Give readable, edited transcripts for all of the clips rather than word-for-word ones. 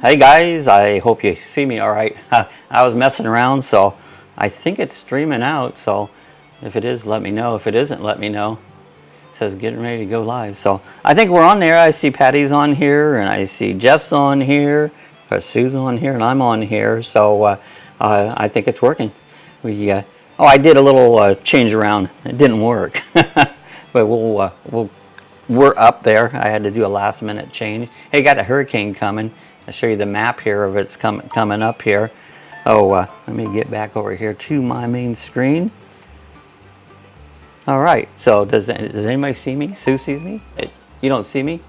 Hey guys, I hope you see me all right. I was messing around, so I think it's streaming out. So if it is, let me know. If it isn't, let me know. It says getting ready to go live. So I think we're on there. I see Patty's on here, and I see Jeff's on here, or Sue's on here, and I'm on here. So I think it's working. Oh, I did a little change around. It didn't work, but we're up there. I had to do a last minute change. Hey, got a hurricane coming. I'll show you the map here of it's coming up here. Oh, let me get back over here to my main screen. All right, so does anybody see me? Sue sees me? You don't see me?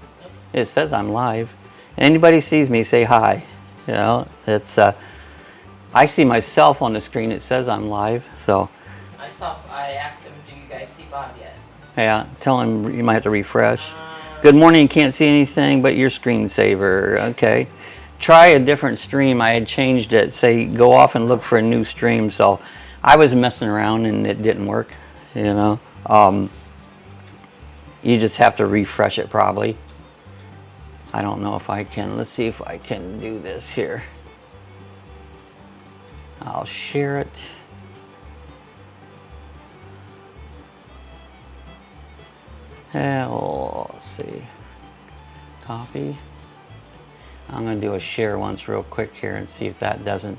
It says I'm live. Anybody sees me, say hi. You know, it's I see myself on the screen. It says I'm live, so. I asked him, do you guys see Bob yet? Yeah, tell him you might have to refresh. Good morning, can't see anything but your screensaver. Okay. Try a different stream. I had changed it. Say, go off and look for a new stream. So I was messing around and it didn't work, you know. You just have to refresh it probably. I don't know if I can. Let's see if I can do this here. I'll share it. Let's see. Copy. I'm going to do a share once real quick here and see if that doesn't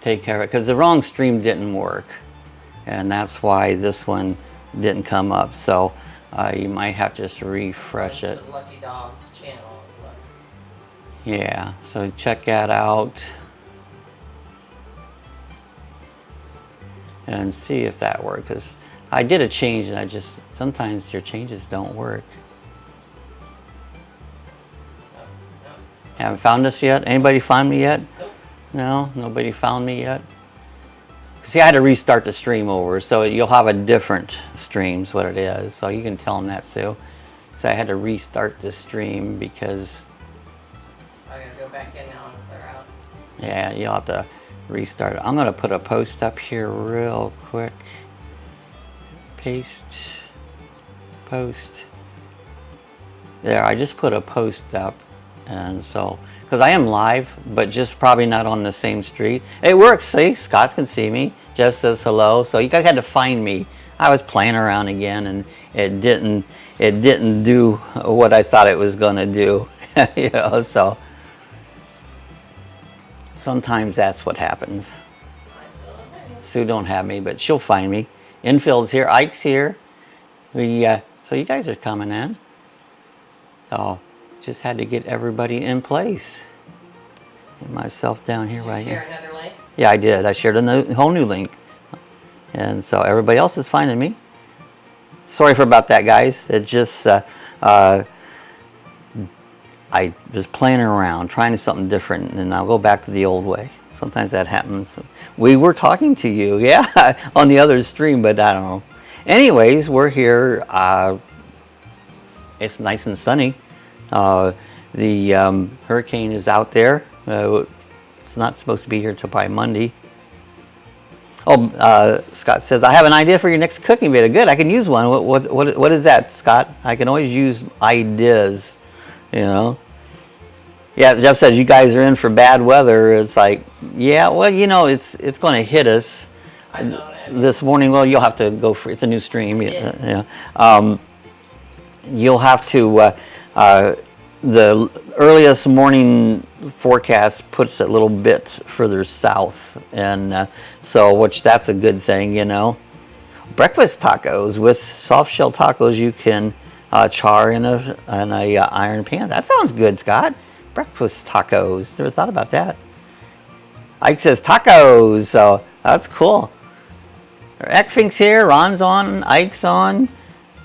take care of it. Because the wrong stream didn't work. And that's why this one didn't come up. So you might have to just refresh it. A Lucky Dawg's channel. Yeah, so check that out. And see if that works. Because I did a change and sometimes your changes don't work. Haven't found us yet? Anybody find me yet? Nope. No, nobody found me yet. See, I had to restart the stream over, so you'll have a different stream's what it is. So you can tell them that, Sue. So I had to restart the stream because. I gotta go back in now and clear out. Yeah, you'll have to restart it. I'm gonna put a post up here real quick. Paste. Post. There, I just put a post up. And so, because I am live, but just probably not on the same street. It works, see? Scott can see me. Jeff says hello. So you guys had to find me. I was playing around again, and it didn't do what I thought it was going to do. You know, so sometimes that's what happens. Sue don't have me, but she'll find me. Infield's here. Ike's here. So you guys are coming in. So. Just had to get everybody in place. Get myself down here right here. Share another link? Yeah, I did. I shared a whole new link. And so everybody else is finding me. Sorry about that, guys. It just, I was playing around, trying something different, and I'll go back to the old way. Sometimes that happens. We were talking to you, yeah, on the other stream, but I don't know. Anyways, we're here. It's nice and sunny. The hurricane is out there. It's not supposed to be here till probably Monday. Oh, Scott says, I have an idea for your next cooking video. Good, I can use one. What is that, Scott? I can always use ideas, you know. Yeah, Jeff says, you guys are in for bad weather. It's like, yeah, well, you know, it's going to hit us this morning. Well, you'll have to go for it's a new stream. Yeah. You'll have to... the earliest morning forecast puts it a little bit further south, and so that's a good thing, you know. Breakfast tacos with soft shell tacos you can char in a iron pan. That sounds good, Scott. Breakfast tacos. Never thought about that. Ike says tacos, so that's cool. Ekfink's here. Ron's on. Ike's on.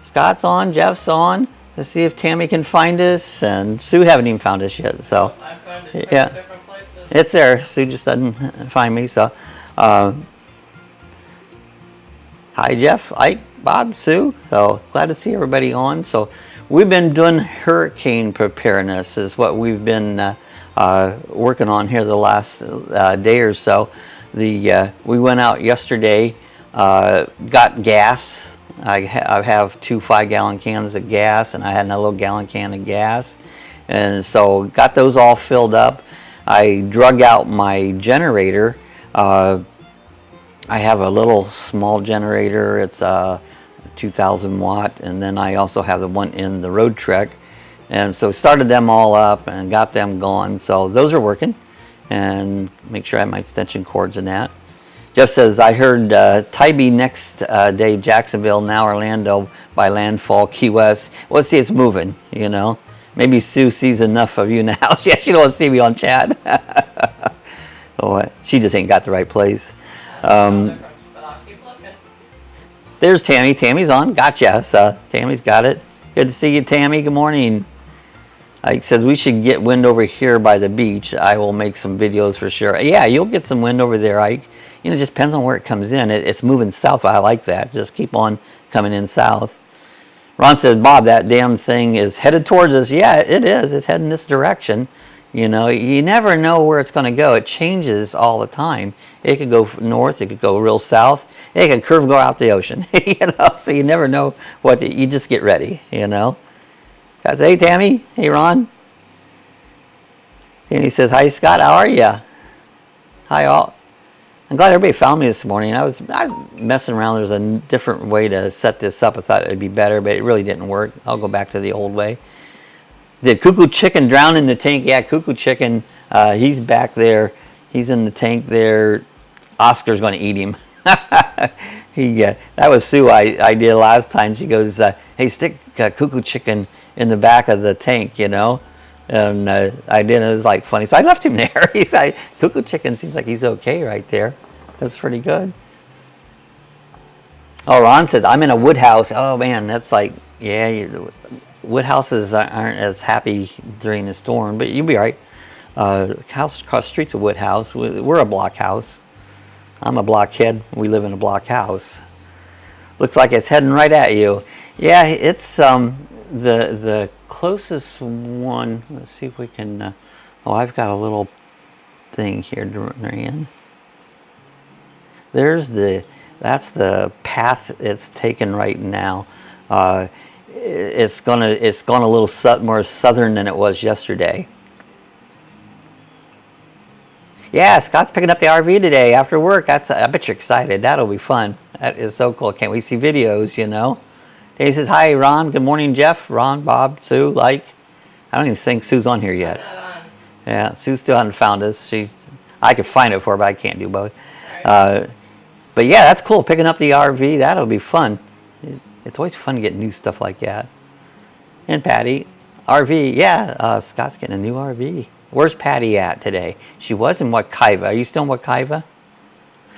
Scott's on. Jeff's on. Let's see if Tammy can find us, and Sue haven't even found us yet. So, I've gone to different places. It's there. Sue just doesn't find me. So, hi Jeff, Ike, Bob, Sue. So glad to see everybody on. So we've been doing hurricane preparedness is what we've been working on here the last day or so. We went out yesterday, got gas. I have 2 5-gallon cans of gas, and I had another little gallon can of gas, and so got those all filled up. I drug out my generator. I have a little small generator. It's a 2,000 watt, and then I also have the one in the Road Trek. And so started them all up and got them going. So those are working. And make sure I have my extension cords in that. Jeff says, I heard Tybee next day, Jacksonville, now Orlando by landfall, Key West. Well, see, it's moving, you know. Maybe Sue sees enough of you in the house. Yeah, she don't want to see me on chat. Oh, she just ain't got the right place. But I'll keep looking. There's Tammy. Tammy's on. Gotcha. So Tammy's got it. Good to see you, Tammy. Good morning. Ike says, we should get wind over here by the beach. I will make some videos for sure. Yeah, you'll get some wind over there, Ike. You know, it just depends on where it comes in. It's moving south. I like that. Just keep on coming in south. Ron says, Bob, that damn thing is headed towards us. Yeah, it is. It's heading this direction. You know, you never know where it's going to go. It changes all the time. It could go north. It could go real south. It could curve go out the ocean. You know, so you never know what you just get ready, you know. Guys, hey, Tammy. Hey, Ron. And he says, hi, Scott. How are you? Hi, all. I'm glad everybody found me this morning. I was messing around. There's a different way to set this up. I thought it would be better, but it really didn't work. I'll go back to the old way. Did Cuckoo Chicken drown in the tank? Yeah, Cuckoo Chicken, he's back there. He's in the tank there. Oscar's going to eat him. That was Sue I did last time. She goes, hey, stick Cuckoo Chicken in the back of the tank, you know. And I did. It was like funny. So I left him there. He's like, Cuckoo Chicken seems like he's okay right there. That's pretty good. Oh, Ron says, I'm in a wood house. Oh, man, that's like, yeah, wood houses aren't as happy during the storm, but you'll be all right. House across the street's a wood house. We're a block house. I'm a blockhead. We live in a block house. Looks like it's heading right at you. Yeah, it's the closest one. Let's see if we can. Oh, I've got a little thing here, Dorian. That's the path it's taken right now. It's gone a little more southern than it was yesterday. Yeah, Scott's picking up the RV today after work. I bet you're excited. That'll be fun. That is so cool. Can't we see videos, you know? He says, hi, Ron. Good morning, Jeff, Ron, Bob, Sue, I don't even think Sue's on here yet. Not on. Yeah, Sue still hasn't found us. I could find it for her, but I can't do both. Right. But yeah, that's cool. Picking up the RV, that'll be fun. It's always fun to get new stuff like that. And Patty, RV, yeah, Scott's getting a new RV. Where's Patty at today? She was in Wakaiva. Are you still in Wakaiva?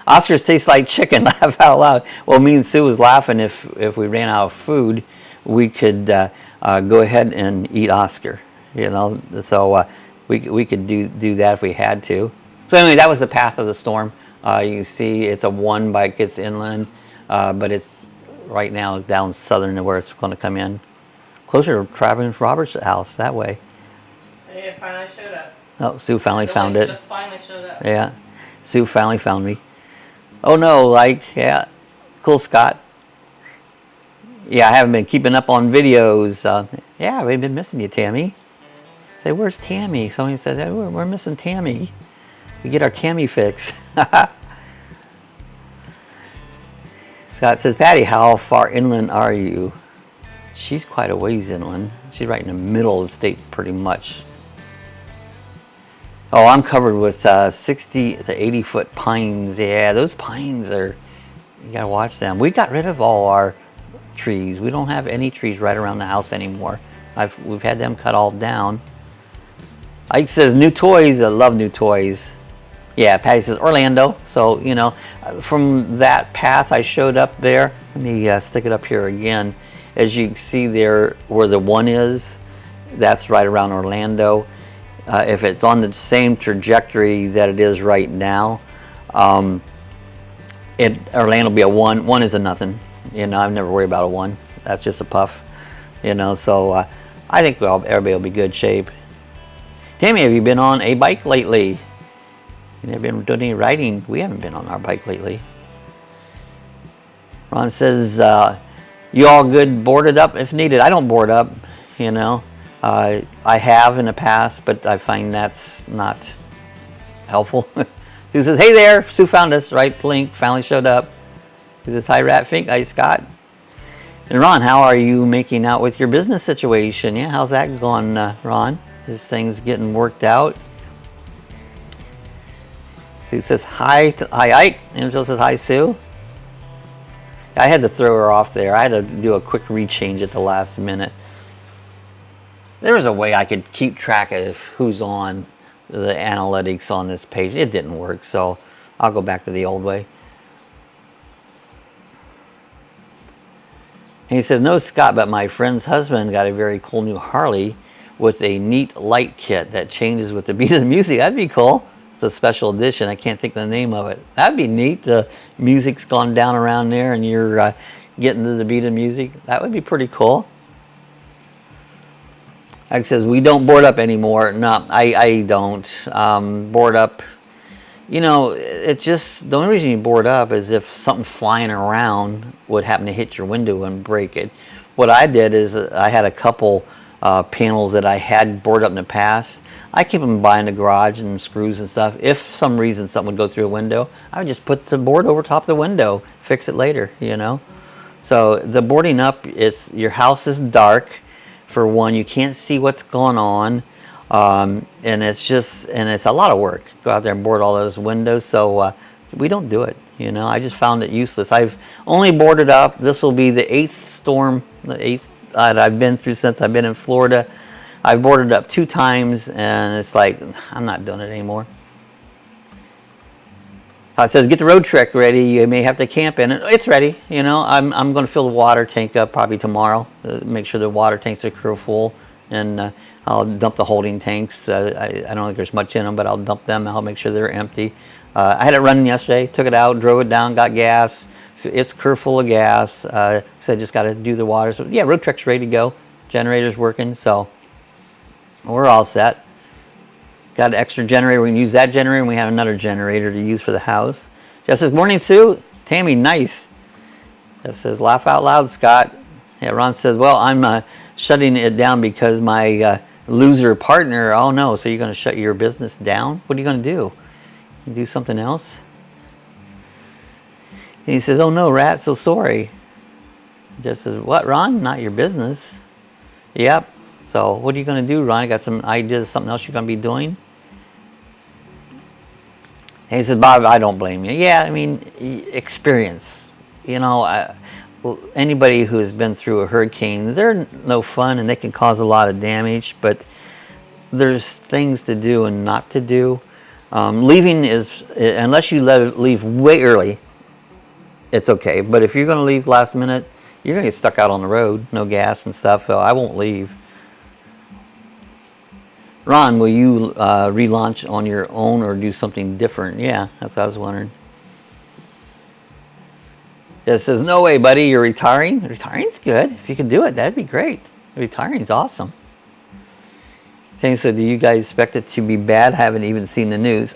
Oscars taste like chicken. Laugh out loud. Well, me and Sue was laughing if we ran out of food, we could go ahead and eat Oscar. You know, so we could do that if we had to. So anyway, that was the path of the storm. You can see it's a 1 by it gets inland, but it's right now down southern to where it's going to come in. Closer to Travis Roberts' house, that way. Hey, it finally showed up. Oh, Sue finally found it. Just finally showed up. Yeah, Sue finally found me. Oh no, yeah, cool, Scott. Yeah, I haven't been keeping up on videos. Yeah, we've been missing you, Tammy. Say, where's Tammy? Somebody said, hey, we're missing Tammy. We get our Tammy fix. Scott says, Patty, how far inland are you? She's quite a ways inland. She's right in the middle of the state, pretty much. Oh, I'm covered with 60 to 80 foot pines. Yeah, those pines you gotta watch them. We got rid of all our trees. We don't have any trees right around the house anymore. We've had them cut all down. Ike says, new toys. I love new toys. Yeah, Patty says, Orlando. So, you know, from that path I showed up there, let me stick it up here again. As you can see there where the 1 is, that's right around Orlando. If it's on the same trajectory that it is right now, Orlando will be a 1. 1 is a nothing. You know, I've never worried about a 1. That's just a puff. You know, so I think everybody will be good shape. Tammy, have you been on a bike lately? You never been doing any riding? We haven't been on our bike lately. Ron says, you all good boarded up if needed? I don't board up, you know. I have in the past, but I find that's not helpful. Sue says, hey there, Sue found us, right link, finally showed up. He says, hi Ratfink, hi Scott. And Ron, how are you making out with your business situation? Yeah, how's that going, Ron? Is things getting worked out? Sue says, hi Ike. Angela says, hi Sue. I had to throw her off there. I had to do a quick rechange at the last minute. There was a way I could keep track of who's on the analytics on this page. It didn't work, so I'll go back to the old way. And he says, no, Scott, but my friend's husband got a very cool new Harley with a neat light kit that changes with the beat of the music. That'd be cool. It's a special edition. I can't think of the name of it. That'd be neat. The music's gone down around there and you're getting to the beat of music. That would be pretty cool. Ike says, we don't board up anymore. No, I don't. Board up, you know, it's just, the only reason you board up is if something flying around would happen to hit your window and break it. What I did is I had a couple panels that I had boarded up in the past. I keep them by in the garage and screws and stuff. If some reason something would go through a window, I would just put the board over top of the window, fix it later, you know. So the boarding up, it's, your house is dark. For one, you can't see what's going on, and it's a lot of work. Go out there and board all those windows, so we don't do it. You know, I just found it useless. I've only boarded up. This will be the 8th storm, the 8th that I've been through since I've been in Florida. I've boarded up 2 times, and it's like, I'm not doing it anymore. It says, get the road trek ready. You may have to camp in it. It's ready. You know, I'm going to fill the water tank up probably tomorrow. Make sure the water tanks are full, and I'll dump the holding tanks. I don't think there's much in them, but I'll dump them. I'll make sure they're empty. I had it running yesterday. Took it out, drove it down, got gas. It's curve full of gas. So I just got to do the water. So yeah, road trek's ready to go. Generator's working, so we're all set. Got an extra generator. We can use that generator, and we have another generator to use for the house. Jeff says, morning, Sue. Tammy, nice. Jeff says, laugh out loud, Scott. Yeah, Ron says, well, I'm shutting it down because my loser partner, oh no, so you're going to shut your business down? What are you going to do? You do something else? And he says, oh no, Rat, so sorry. Jeff says, what, Ron? Not your business. Yep. So what are you going to do, Ron? You got some ideas, something else you're going to be doing? And he says, Bob, I don't blame you. Yeah, I mean, experience. You know, anybody who's been through a hurricane, they're no fun and they can cause a lot of damage, but there's things to do and not to do. Leaving is, unless you leave way early, it's okay. But if you're going to leave last minute, you're going to get stuck out on the road, no gas and stuff, so I won't leave. Ron, will you relaunch on your own or do something different? Yeah, that's what I was wondering. It says, no way, buddy, you're retiring? Retiring's good. If you can do it, that'd be great. Retiring's awesome. So do you guys expect it to be bad? I haven't even seen the news.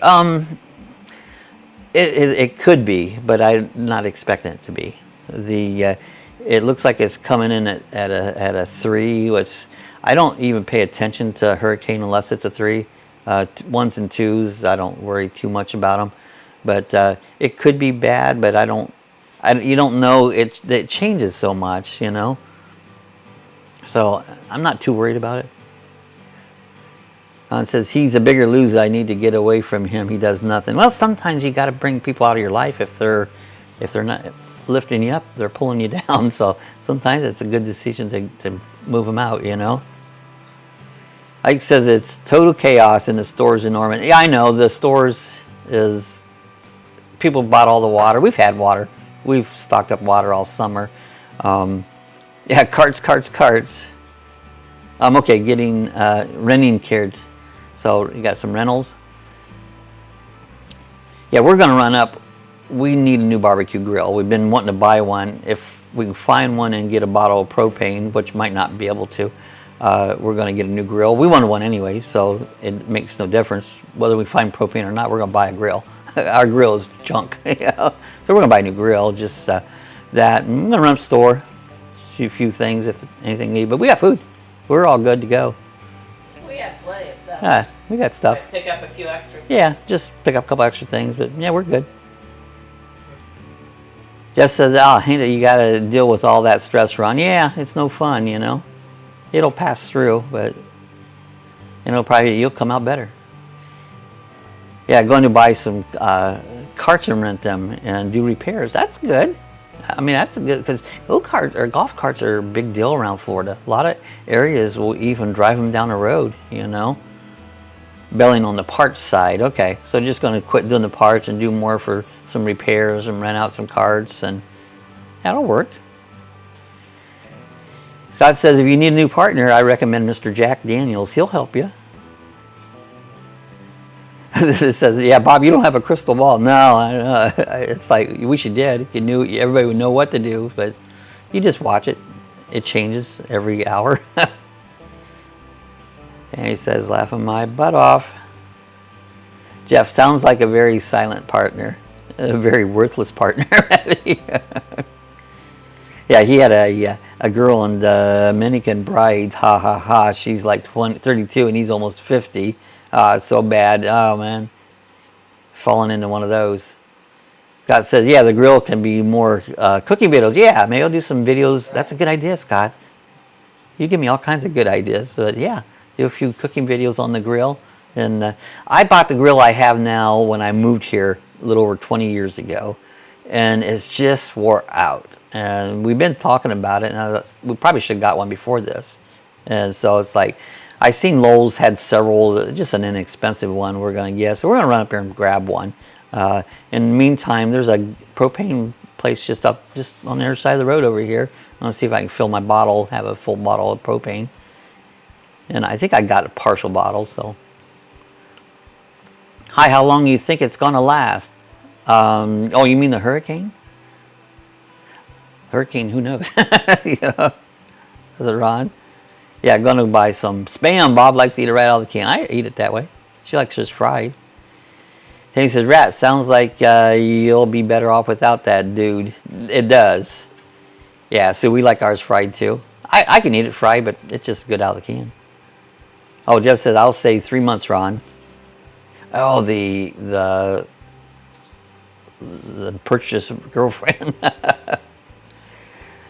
It could be, but I'm not expecting it to be. It looks like it's coming in at a 3, which I don't even pay attention to hurricane unless it's a 3. 1s and 2s, I don't worry too much about them. But it could be bad, but you don't know. It changes so much, you know. So I'm not too worried about it. It says, he's a bigger loser. I need to get away from him. He does nothing. Well, sometimes you got to bring people out of your life if they're not lifting you up, they're pulling you down. So sometimes it's a good decision to move them out, you know. Ike says it's total chaos in the stores in Norman. Yeah, I know the stores is, people bought all the water. We've had water. We've stocked up water all summer. Yeah, carts. Okay, getting renting cared. So you got some rentals. Yeah, we're gonna run up. We need a new barbecue grill. We've been wanting to buy one. If we can find one and get a bottle of propane, which might not be able to, we're going to get a new grill. We wanted one anyway, so it makes no difference whether we find propane or not. We're going to buy a grill. Our grill is junk. So we're going to buy a new grill. Just that. I'm going to run up the store, see a few things if anything needed. But we got food. We're all good to go. We have plenty of stuff. we got stuff. Like pick up a few extra things. Yeah, just pick up a couple extra things, but yeah, we're good. Jeff says, oh, hey, you got to deal with all that stress, Ron. Yeah, it's no fun, you know. It'll pass through, but you'll come out better. Yeah, going to buy some carts and rent them and do repairs. That's good. I mean, that's good because golf carts are a big deal around Florida. A lot of areas will even drive them down the road, you know. Belling on the parts side. Okay, so just going to quit doing the parts and do more for some repairs and rent out some carts, and that'll work. Scott says, if you need a new partner, I recommend Mr. Jack Daniels. He'll help you. It says, yeah, Bob, you don't have a crystal ball. No, I don't know. It's like, we wish you did. You knew, everybody would know what to do, but you just watch it. It changes every hour. And he says, laughing my butt off. Jeff, sounds like a very silent partner. A very worthless partner. Yeah, he had a girl in Dominican Bride. Ha, ha, ha. She's like 32 and he's almost 50. So bad. Oh, man. Falling into one of those. Scott says, yeah, the grill can be more cooking videos. Yeah, maybe I'll do some videos. That's a good idea, Scott. You give me all kinds of good ideas. But yeah, do a few cooking videos on the grill. And I bought the grill I have now when I moved here a little over 20 years ago. And it's just wore out. And we've been talking about it. And we probably should have got one before this. And so it's like, I seen Lowe's had several, just an inexpensive one we're going to get. So we're going to run up here and grab one. In the meantime, there's a propane place just on the other side of the road over here. I'm going to see if I can fill my bottle, have a full bottle of propane. And I think I got a partial bottle, so. Hi, how long do you think it's going to last? Oh, you mean the hurricane? Hurricane, who knows? You know? Is it Ron? Yeah, going to buy some Spam. Bob likes to eat it right out of the can. I eat it that way. She likes just fried. Then he says, Rat, sounds like you'll be better off without that, dude. It does. Yeah, so we like ours fried too. I can eat it fried, but it's just good out of the can. Oh, Jeff says, I'll say 3 months, Ron. Oh, the purchase girlfriend.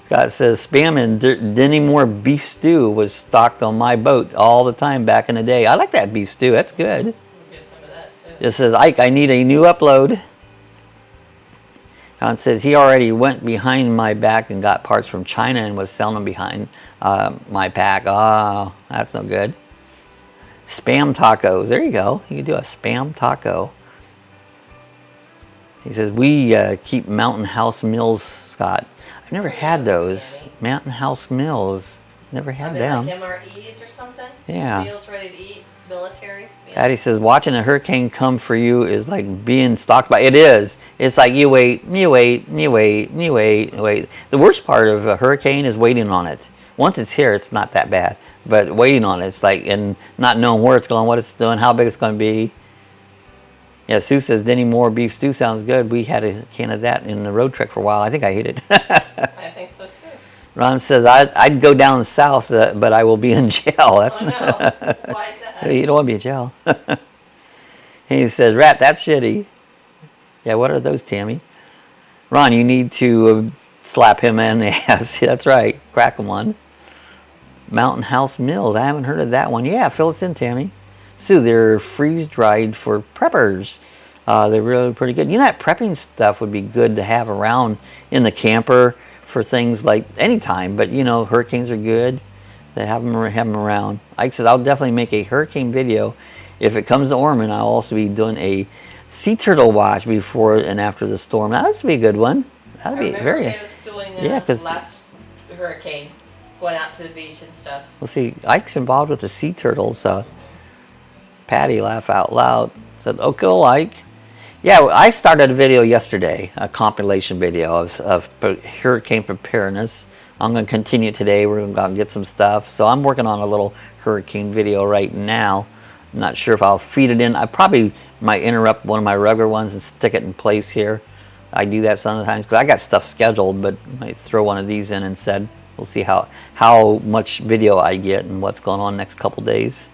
Scott says, Spam and Denny Moore beef stew was stocked on my boat all the time back in the day. I like that beef stew. That's good. We'll get some of that too. It says, Ike, I need a new upload. John says, he already went behind my back and got parts from China and was selling them behind my back. Oh, that's no good. Spam tacos. There you go. You can do a spam taco. He says, we keep Mountain House Mills, Scott. I've never had those. Mountain House Mills. Never had them. Like MREs or something? Yeah. Meals ready to eat, military. Meals. Patty says, watching a hurricane come for you is like being stalked by... It is. It's like you wait, you wait, you wait, you wait, you wait. The worst part of a hurricane is waiting on it. Once it's here, it's not that bad. But waiting on it, it's like, and not knowing where it's going, what it's doing, how big it's going to be. Yeah, Sue says, Denny Moore beef stew sounds good. We had a can of that in the road trek for a while. I think I ate it. I think so too. Ron says, I'd go down south, but I will be in jail. That's I know. Why is that? You don't want to be in jail. He says, Rat, that's shitty. Yeah, what are those, Tammy? Ron, you need to slap him in the ass. That's right. Crack him one. Mountain House Mills. I haven't heard of that one. Yeah, fill us in, Tammy. Sue, they're freeze-dried for preppers. They're really pretty good. You know, that prepping stuff would be good to have around in the camper for things like anytime. But, you know, hurricanes are good. They have them around. Ike says, I'll definitely make a hurricane video. If it comes to Ormond, I'll also be doing a sea turtle watch before and after the storm. Now, that's be a good one. That'd be very... I was doing last hurricane, going out to the beach and stuff. We'll see. Ike's involved with the sea turtles. Patty laugh out loud. Said, okay, Ike. Yeah, I started a video yesterday, a compilation video of hurricane preparedness. I'm going to continue today. We're going to go out and get some stuff. So I'm working on a little hurricane video right now. I'm not sure if I'll feed it in. I probably might interrupt one of my regular ones and stick it in place here. I do that sometimes because I got stuff scheduled, but I might throw one of these in instead. We'll see how much video I get and what's going on next couple days.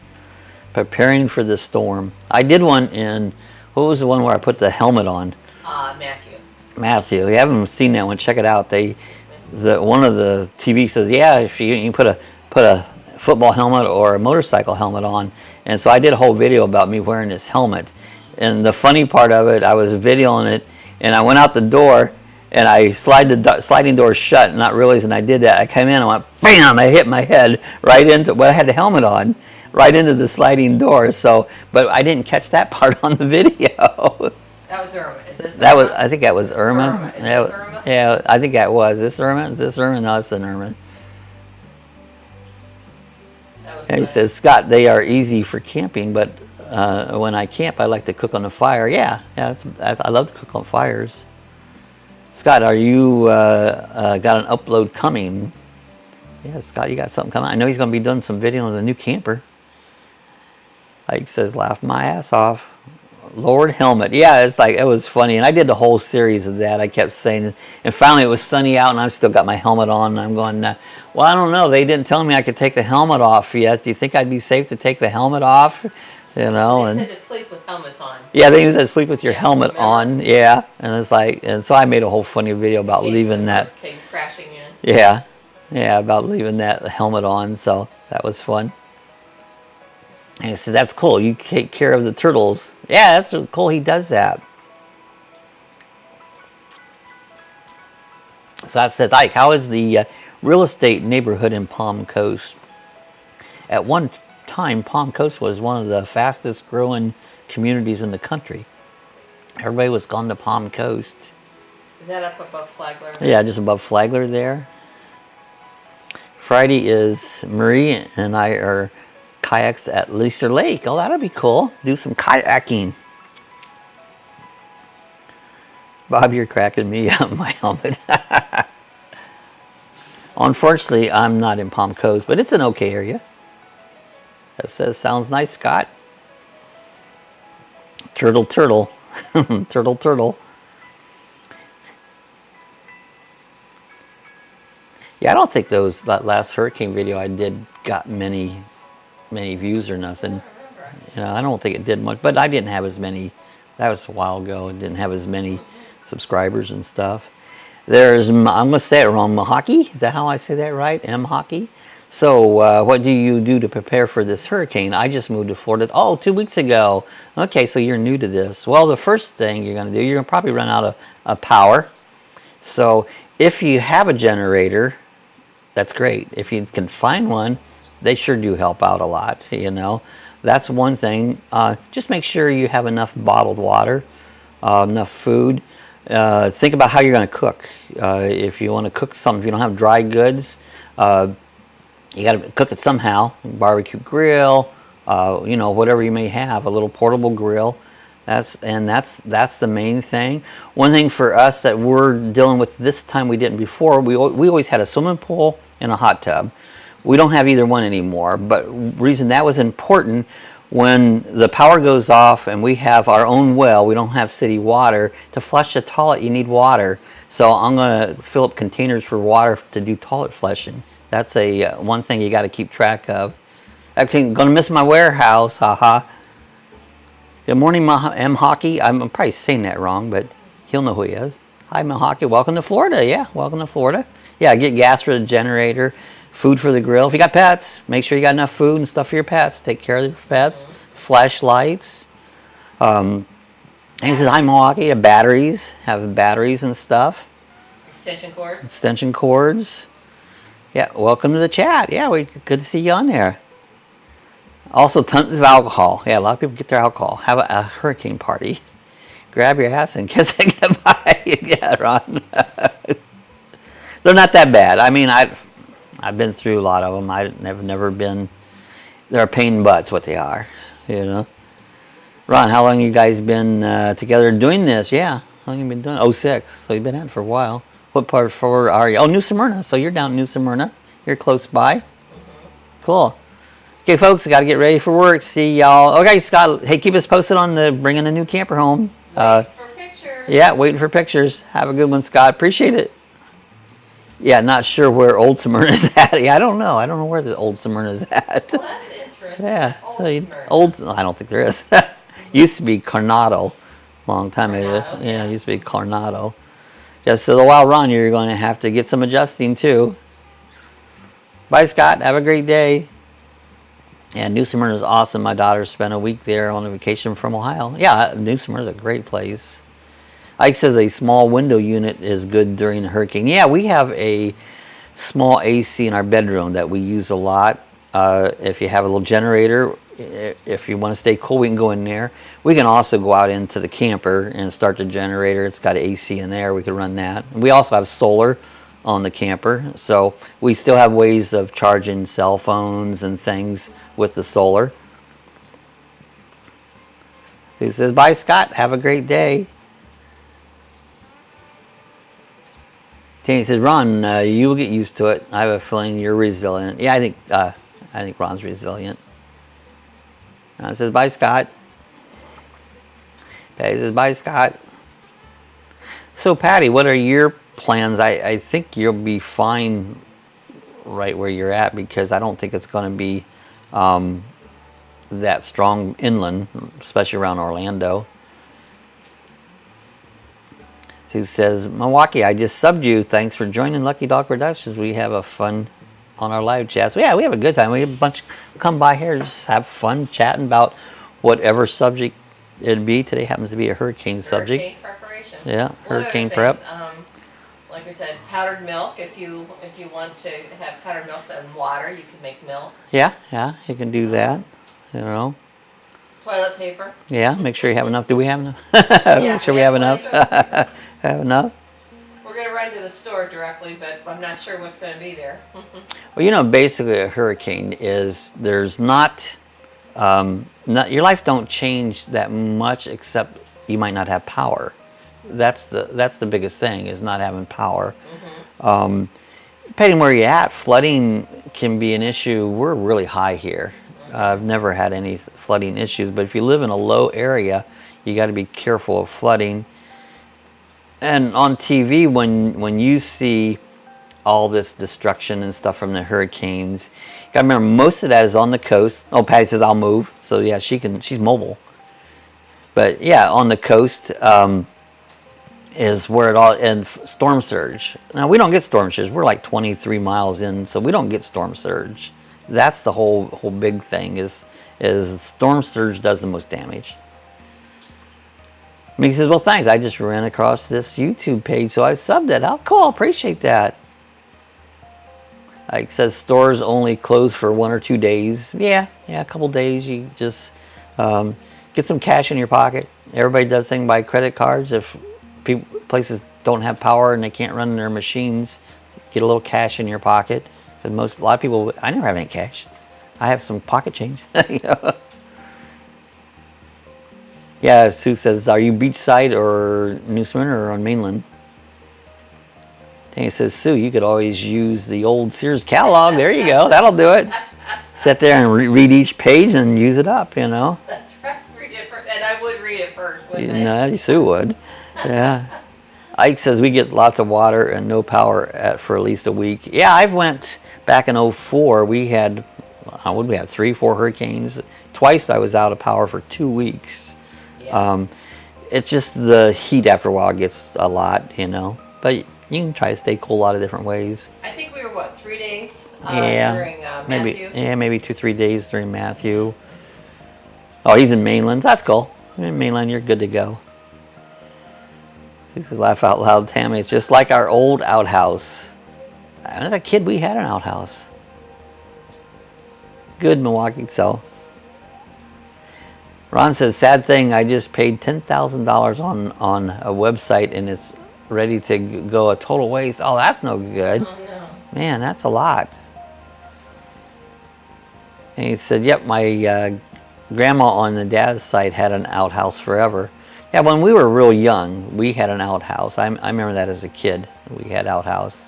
Preparing for the storm. I did one in, what was the one where I put the helmet on? Matthew. Matthew. You haven't seen that one, check it out. One of the TV says, yeah, if you put a football helmet or a motorcycle helmet on. And so I did a whole video about me wearing this helmet. And the funny part of it, I was videoing it, and I went out the door, and I sliding door shut, not realizing I did that. I came in and went, bam! I hit my head right into, well, I had the helmet on, right into the sliding door. So, but I didn't catch that part on the video. That was Irma. Is this that Irma? was, I think that was Irma. Irma. Is this Irma? Yeah, I think that was. Is this Irma? Is this Irma? No, it's an Irma. And he says, Scott, they are easy for camping, but when I camp, I like to cook on the fire. Yeah, I love to cook on fires. Scott, are you got an upload coming? Yeah, Scott, you got something coming. I know he's going to be doing some video on the new camper. Like says, laugh my ass off. Lord helmet. Yeah, it's like, it was funny. And I did the whole series of that. I kept saying, and finally it was sunny out and I've still got my helmet on. And I'm going, well, I don't know. They didn't tell me I could take the helmet off yet. Do you think I'd be safe to take the helmet off? You know, they said to sleep with helmets on. Yeah, they said sleep with your helmet on. Yeah, and it's like, and so I made a whole funny video about leaving that. Came crashing in. Yeah, about leaving that helmet on. So that was fun. And he said, that's cool. You take care of the turtles. Yeah, that's cool. He does that. So that says, Ike, how is the real estate neighborhood in Palm Coast? At one time, Palm Coast was one of the fastest growing communities in the country. Everybody was gone to Palm Coast. Is that up above Flagler? Yeah, just above Flagler there. Friday is Marie and I are kayaks at Leaser Lake. Oh, that'll be cool. Do some kayaking. Bob, you're cracking me up, my helmet. Unfortunately, I'm not in Palm Coast, but it's an okay area. That says, sounds nice, Scott. Turtle, turtle. Turtle, turtle. Yeah, I don't think that last hurricane video I did got many views or nothing. You know, I don't think it did much, but I didn't have as many. That was a while ago. It didn't have as many subscribers and stuff. There's, I'm going to say it wrong, Mahaki. Is that how I say that right? M-Hockey. So what do you do to prepare for this hurricane? I just moved to Florida, 2 weeks ago. Okay, so you're new to this. Well, the first thing you're going to do, you're going to probably run out of power. So if you have a generator, that's great. If you can find one, they sure do help out a lot, you know. That's one thing. Just make sure you have enough bottled water, enough food. Think about how you're going to cook. If you want to cook something, if you don't have dry goods, you got to cook it somehow. Barbecue grill, you know, whatever you may have, a little portable grill. That's the main thing. One thing for us that we're dealing with this time we didn't before, we always had a swimming pool and a hot tub. We don't have either one anymore, but reason that was important, when the power goes off and we have our own well, we don't have city water, to flush the toilet you need water. So I'm going to fill up containers for water to do toilet flushing. That's one thing you got to keep track of. Actually, I'm going to miss my warehouse, haha. Good morning, M. Hockey. I'm probably saying that wrong, but he'll know who he is. Hi, M. Hockey. Welcome to Florida. Yeah, welcome to Florida. Yeah, get gas for the generator, food for the grill. If you got pets, make sure you got enough food and stuff for your pets. Take care of your pets. Flashlights. And he says, hi, Milwaukee. Batteries. Have batteries and stuff. Extension cords. Extension cords. Yeah, welcome to the chat. Yeah, good to see you on there. Also, tons of alcohol. Yeah, a lot of people get their alcohol. Have a hurricane party. Grab your ass and kiss it goodbye. Yeah, Ron. They're not that bad. I mean, I've been through a lot of them. I've never been. They're a pain in the butt's what they are. You know. Ron, how long you guys been together doing this? Yeah, how long you been doing? 06. So you've been at it for a while. What part of Florida are you? Oh, New Smyrna. So you're down in New Smyrna. You're close by. Mm-hmm. Cool. Okay, folks, I got to get ready for work. See y'all. Okay, Scott, hey, keep us posted on bringing the new camper home. Waiting for pictures. Yeah, waiting for pictures. Have a good one, Scott. Appreciate it. Yeah, not sure where Old Smyrna is at. Yeah, I don't know. I don't know where the Old Smyrna is at. Well, that's interesting. Smyrna. Yeah, Old Smyrna. old. I don't think there is. Used to be Coronado, long time ago. Coronado, Yeah, yeah. it used to be Coronado. Just so the while run, you're going to have to get some adjusting too. Bye, Scott. Have a great day. Yeah, New Smyrna is awesome. My daughter spent a week there on a vacation from Ohio. Yeah, New Smyrna is a great place. Ike says a small window unit is good during a hurricane. Yeah, we have a small AC in our bedroom that we use a lot. If you have a little generator, if you want to stay cool, we can go in there. We can also go out into the camper and start the generator. It's got AC in there. We can run that. And we also have solar on the camper, so we still have ways of charging cell phones and things with the solar. He says, bye, Scott. Have a great day. Tammy says, Ron, you will get used to it. I have a feeling you're resilient. Yeah, I think Ron's resilient. Ron says, bye, Scott. Patty says, bye, Scott. So, Patty, what are your plans? I think you'll be fine right where you're at, because I don't think it's going to be that strong inland, especially around Orlando. Who says, Milwaukee, I just subbed you. Thanks for joining Lucky Dawg Productions. We have a fun on our live chats. Yeah, we have a good time. We have a bunch come by here, just have fun chatting about whatever subject it'd be. Today happens to be a hurricane subject. Hurricane preparation. Yeah, hurricane One other prep. thing, like I said, powdered milk. If you want to have powdered milk and water, you can make milk. Yeah, you can do that. You know. Toilet paper. Yeah, make sure you have enough. Do we have enough? Yeah, Make sure we have enough. Have enough. We're going to run to the store directly, but I'm not sure what's going to be there. Well, you know, basically a hurricane is there's not your life don't change that much, except you might not have power. That's the biggest thing, is not having power. Depending where you're at, flooding can be an issue. We're really high here. I've never had any flooding issues, but if you live in a low area, you got to be careful of flooding. And on TV, when you see all this destruction and stuff from the hurricanes, you got to remember most of that is on the coast. Oh, Patty says I'll move, so yeah, she's mobile. But yeah, on the coast is where it all, and storm surge. Now we don't get storm surge. We're like 23 miles in, so we don't get storm surge. That's the whole big thing is storm surge does the most damage. Mickey says, well, thanks. I just ran across this YouTube page, so I subbed it. How cool. Appreciate that. It says stores only close for 1 or 2 days. Yeah, a couple days. You just get some cash in your pocket. Everybody does things by credit cards. If places don't have power and they can't run their machines, get a little cash in your pocket. A lot of people, I never have any cash. I have some pocket change. You know? Yeah, Sue says, are you beachside or New Smyrna or on mainland? Danny says, Sue, you could always use the old Sears catalog. There you go. That'll do it. Sit there and read each page and use it up, you know. That's right. Read it first. And I would read it first, wouldn't I? No, Sue would. Yeah. Ike says, we get lots of water and no power for at least a week. Yeah, I've went back in 2004. We had, what did we have, 3, 4 hurricanes. Twice I was out of power for 2 weeks. Yeah. It's just the heat after a while gets a lot, you know. But you can try to stay cool a lot of different ways. I think we were, 3 days maybe, during Matthew? Yeah, maybe 2-3 days during Matthew. Oh, he's in mainland. That's cool. In mainland, you're good to go. He says, laugh out loud, Tammy. It's just like our old outhouse. As a kid, we had an outhouse. Good, Milwaukee, so. Ron says, sad thing, I just paid $10,000 on a website and it's ready to go a total waste. Oh, that's no good. Oh, no. Man, that's a lot. And he said, yep, my grandma on the dad's side had an outhouse forever. Yeah, when we were real young, we had an outhouse. I remember that as a kid. We had outhouse.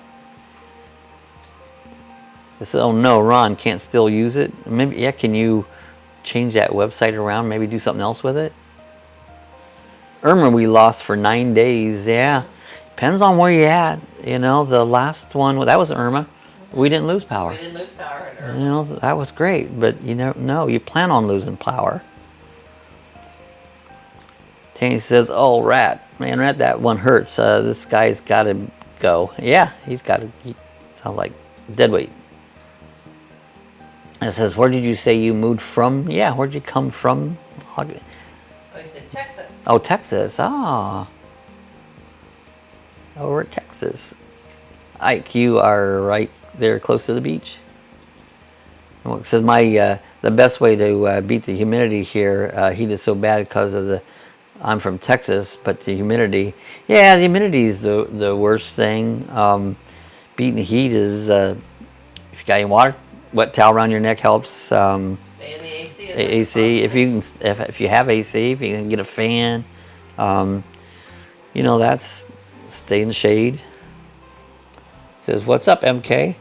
I said, oh no, Ron can't still use it. Maybe, yeah, can you change that website around, maybe do something else with it? Irma we lost for 9 days. Yeah, depends on where you're at. You know, the last one, that was Irma. We didn't lose power. We didn't lose power in Earth. You know, that was great, but you never know. You plan on losing power. Tanny says, "Oh, Rat, man, Rat, that one hurts. This guy's got to go." Yeah, he's got to. He sounds like dead weight. And it says, "Where did you say you moved from?" Yeah, where'd you come from? Oh, he said Texas. Oh, Texas. Ah. Oh, we're at Texas. Ike, you are right there close to the beach. Well, it says the best way to beat the humidity here, heat is so bad because of I'm from Texas, but the humidity, yeah, the humidity is the worst thing. Beating the heat is, if you got any wet towel around your neck helps. Stay in the AC. AC, if you have AC, if you can get a fan, you know, that's stay in the shade. Says, "What's up, MK?"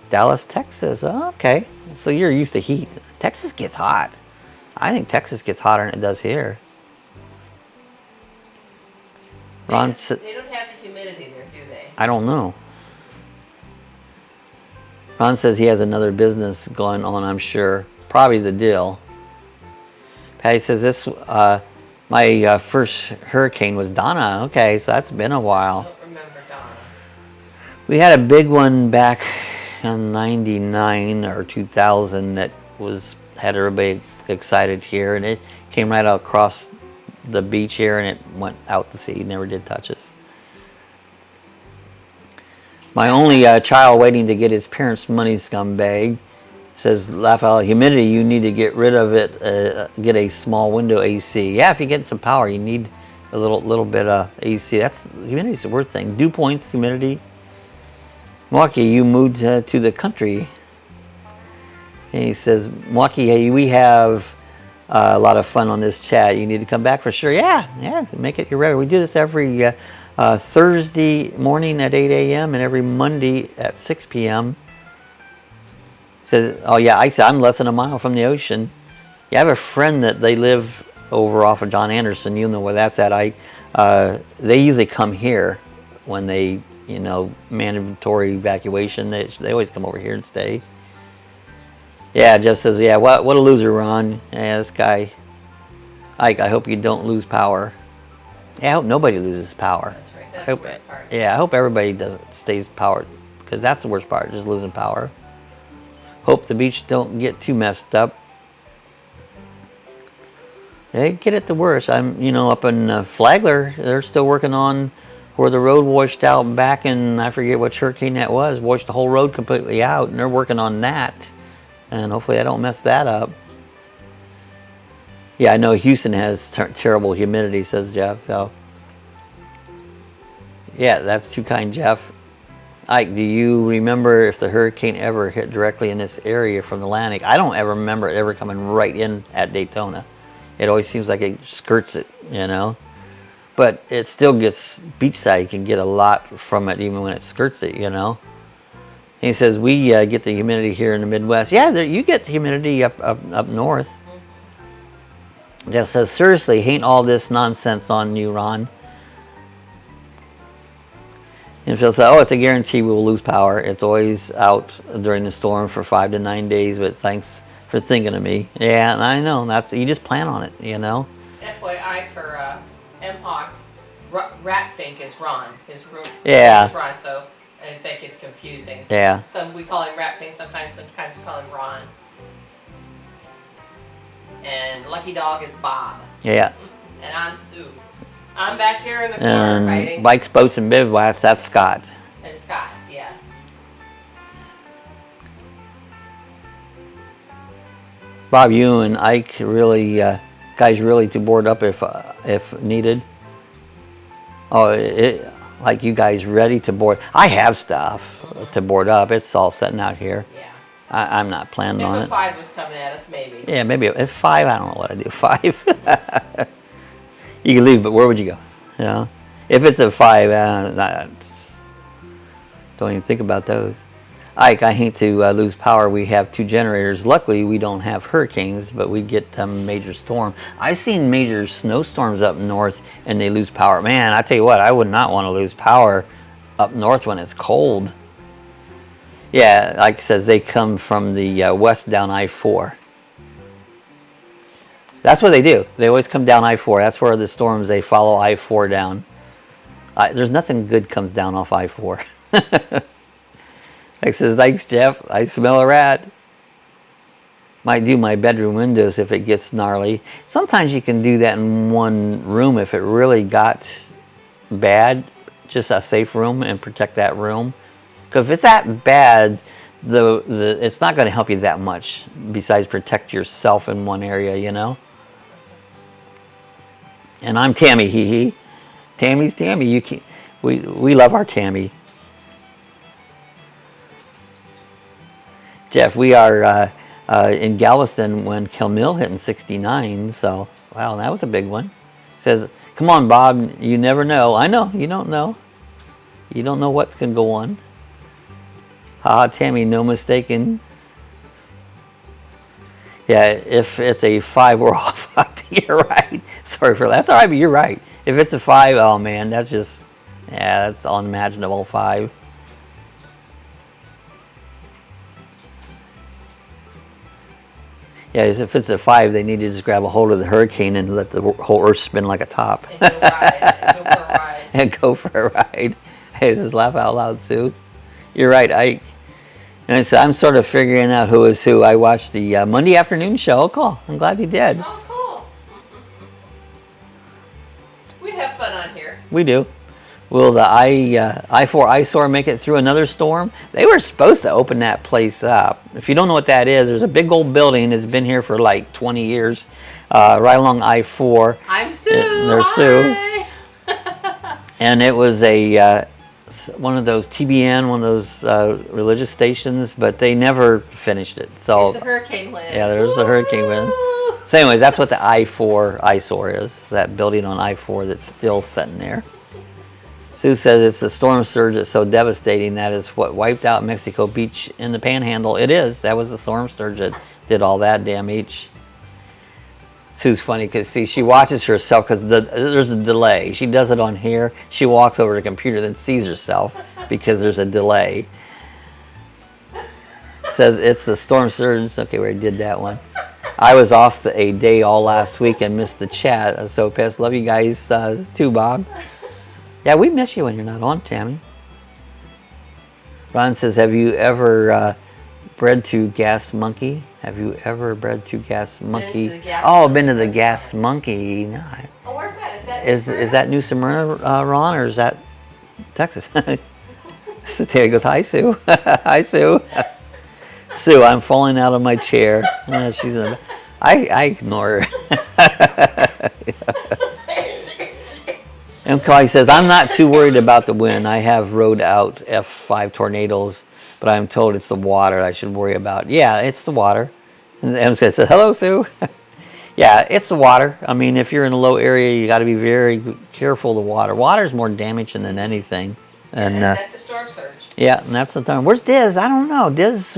Dallas, Texas. Oh, okay, so you're used to heat. Texas gets hot. I think Texas gets hotter than it does here. Ron said, they don't have the humidity there, do they? I don't know. Ron says he has another business going on, I'm sure. Probably the deal. Patty says this, my first hurricane was Donna. Okay, so that's been a while. I don't remember Donna. We had a big one back in 99 or 2000 that had everybody excited here, and it came right out across the beach here, and it went out to sea. Never did touch us. My only child waiting to get his parents' money, scumbag. Says, Lapel, humidity, you need to get rid of it, get a small window AC. Yeah, if you get some power, you need a little bit of AC. Humidity's the worst thing. Dew points, humidity. Milwaukee, you moved to the country. And he says, Milwaukee, hey, we have a lot of fun on this chat. You need to come back for sure. Yeah, make it your regular. We do this every Thursday morning at 8 a.m. and every Monday at 6 p.m. Says, oh yeah, I'm less than a mile from the ocean. Yeah, I have a friend that they live over off of John Anderson. You know where that's at. They usually come here when they, mandatory evacuation. They always come over here and stay. Yeah, Jeff says, yeah, what a loser, Ron. Yeah, this guy. Ike, I hope you don't lose power. Yeah, I hope nobody loses power. That's right. That's the worst part. Yeah, I hope everybody stays powered, because that's the worst part, just losing power. Hope the beach don't get too messed up. They get it the worst. I'm, up in Flagler, they're still working on where the road washed out back in, I forget which hurricane that was, washed the whole road completely out, and they're working on that. And hopefully I don't mess that up. Yeah, I know Houston has terrible humidity, says Jeff. So, yeah, that's too kind, Jeff. Ike, do you remember if the hurricane ever hit directly in this area from the Atlantic? I don't ever remember it ever coming right in at Daytona. It always seems like it skirts it, But it still gets beachside. You can get a lot from it even when it skirts it, And he says, we get the humidity here in the Midwest. Yeah, you get humidity up north. Jeff says, seriously, ain't all this nonsense on you, Ron. And Phil said, oh, it's a guarantee we will lose power. It's always out during the storm for 5 to 9 days, but thanks for thinking of me. Yeah, and I know. You just plan on it, FYI for M-Hawk, Ratfink is Ron. His room yeah. is Ron, so I think it's confusing. Yeah. We call him Ratfink, sometimes we call him Ron. And Lucky Dawg is Bob. Yeah. And I'm Sue. I'm back here in the corner fighting. Bikes, boats, and bivouacs, that's Scott. And Scott, yeah. Bob, you and Ike really, guys really too bored up if needed. Oh, like you guys ready to board? I have stuff to board up. It's all sitting out here. Yeah. I'm not planning on it. If a 5 was coming at us, maybe. Yeah, maybe if 5, I don't know what I'd do. 5. You can leave, but where would you go? If it's a 5, don't even think about those. Ike, I hate to lose power. We have 2 generators. Luckily, we don't have hurricanes, but we get major storm. I've seen major snowstorms up north, and they lose power. Man, I tell you what, I would not want to lose power up north when it's cold. Yeah, like it says, they come from the west down I-4. That's what they do. They always come down I-4. That's where the storms, they follow I-4 down. There's nothing good comes down off I-4. Like says, thanks, Jeff. I smell a rat. Might do my bedroom windows if it gets gnarly. Sometimes you can do that in one room if it really got bad. Just a safe room and protect that room. Because if it's that bad, it's not going to help you that much. Besides protect yourself in one area, you know. And I'm Tammy, hee hee. Tammy's Tammy. You can, we love our Tammy. Jeff, we are in Galveston when Kilmill hit in '69. So wow, that was a big one. Says, come on, Bob. You never know. I know you don't know. You don't know what can go on. Haha, Tammy, no mistaken. Yeah, if it's a 5, we're off. You're right. Sorry for that. That's all right, but you're right. If it's a 5, oh man, that's just, yeah, that's unimaginable. 5. Yeah, if it's a 5, they need to just grab a hold of the hurricane and let the whole earth spin like a top. And go ride. And go for a ride. Hey, just laugh out loud, Sue. You're right, Ike. And so I'm sort of figuring out who is who. I watched the Monday afternoon show. Oh, cool. I'm glad you did. Oh, cool. We have fun on here. We do. Will the I-4 eyesore make it through another storm? They were supposed to open that place up. If you don't know what that is, there's a big old building that's been here for like 20 years, right along I-4. I'm Sue. There's Hi. Sue. And it was one of those TBN, one of those religious stations, but they never finished it. So there's the hurricane wind. Yeah, there's the hurricane wind. So anyways, that's what the I-4 eyesore is, that building on I-4 that's still sitting there. Sue says it's the storm surge that's so devastating that is what wiped out Mexico Beach in the Panhandle. It is. That was the storm surge that did all that damage. Sue's funny because, see, she watches herself because there's a delay. She does it on here. She walks over to the computer, then sees herself because there's a delay. Says it's the storm surge. Okay, we already did that one. I was off a day all last week and missed the chat. I was so pissed. Love you guys too, Bob. Yeah, we miss you when you're not on, Tammy. Ron says, have you ever bred to Gas Monkey? Have you ever bred to Gas Monkey? Been to the Gas Monkey. No. Oh, where's that? Is that New Smyrna, Ron, or is that Texas? So Tammy goes, hi, Sue. Hi, Sue. Sue, I'm falling out of my chair. I ignore her. And Clay says, I'm not too worried about the wind. I have rode out F5 tornadoes, but I'm told it's the water I should worry about. Yeah, it's the water. And Em says, hello, Sue. Yeah, it's the water. I mean, if you're in a low area, you got to be very careful of the water. Water's more damaging than anything. And that's a storm surge. Yeah, and that's the time. Where's Diz? I don't know. Diz,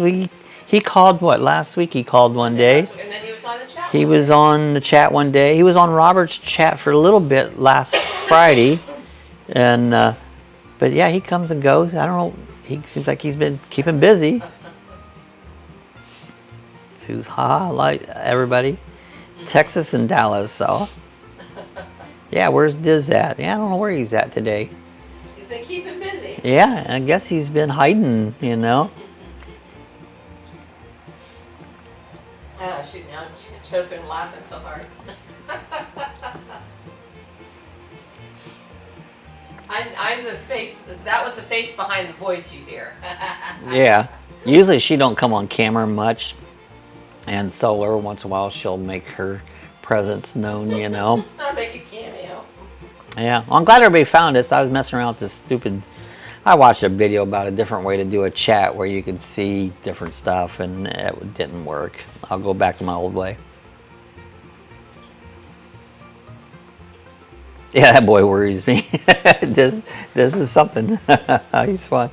he called, what, last week? He called one day. And then he was on the chat. He was on the chat one day. He was on Robert's chat for a little bit last Friday. And, but yeah, he comes and goes. I don't know. He seems like he's been keeping busy. Who's like everybody. Texas and Dallas, so. Yeah, where's Diz at? Yeah, I don't know where he's at today. He's been keeping busy. Yeah, I guess he's been hiding, you know. Oh, shoot, now I'm choking laughing so hard. I'm the face, that was the face behind the voice you hear. Yeah, usually she don't come on camera much. And so every once in a while she'll make her presence known, you know. I'll make a cameo. Yeah, well, I'm glad everybody found it. So I was messing around with this stupid, I watched a video about a different way to do a chat where you could see different stuff and it didn't work. I'll go back to my old way. Yeah, that boy worries me. This is something. He's fun.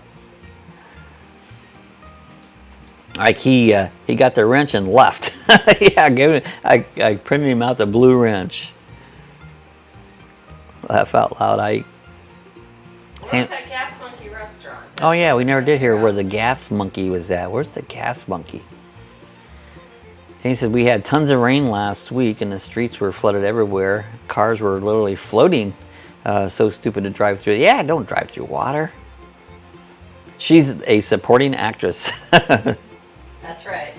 Like he got the wrench and left. Yeah, I printed him out the blue wrench. Laugh out loud. Where's that Gas Monkey restaurant? Oh yeah, we never did hear where the gas monkey was at. Where's the gas monkey? He said we had tons of rain last week and the streets were flooded everywhere. Cars were literally floating. So stupid to drive through. Yeah, don't drive through water. She's a supporting actress. That's right.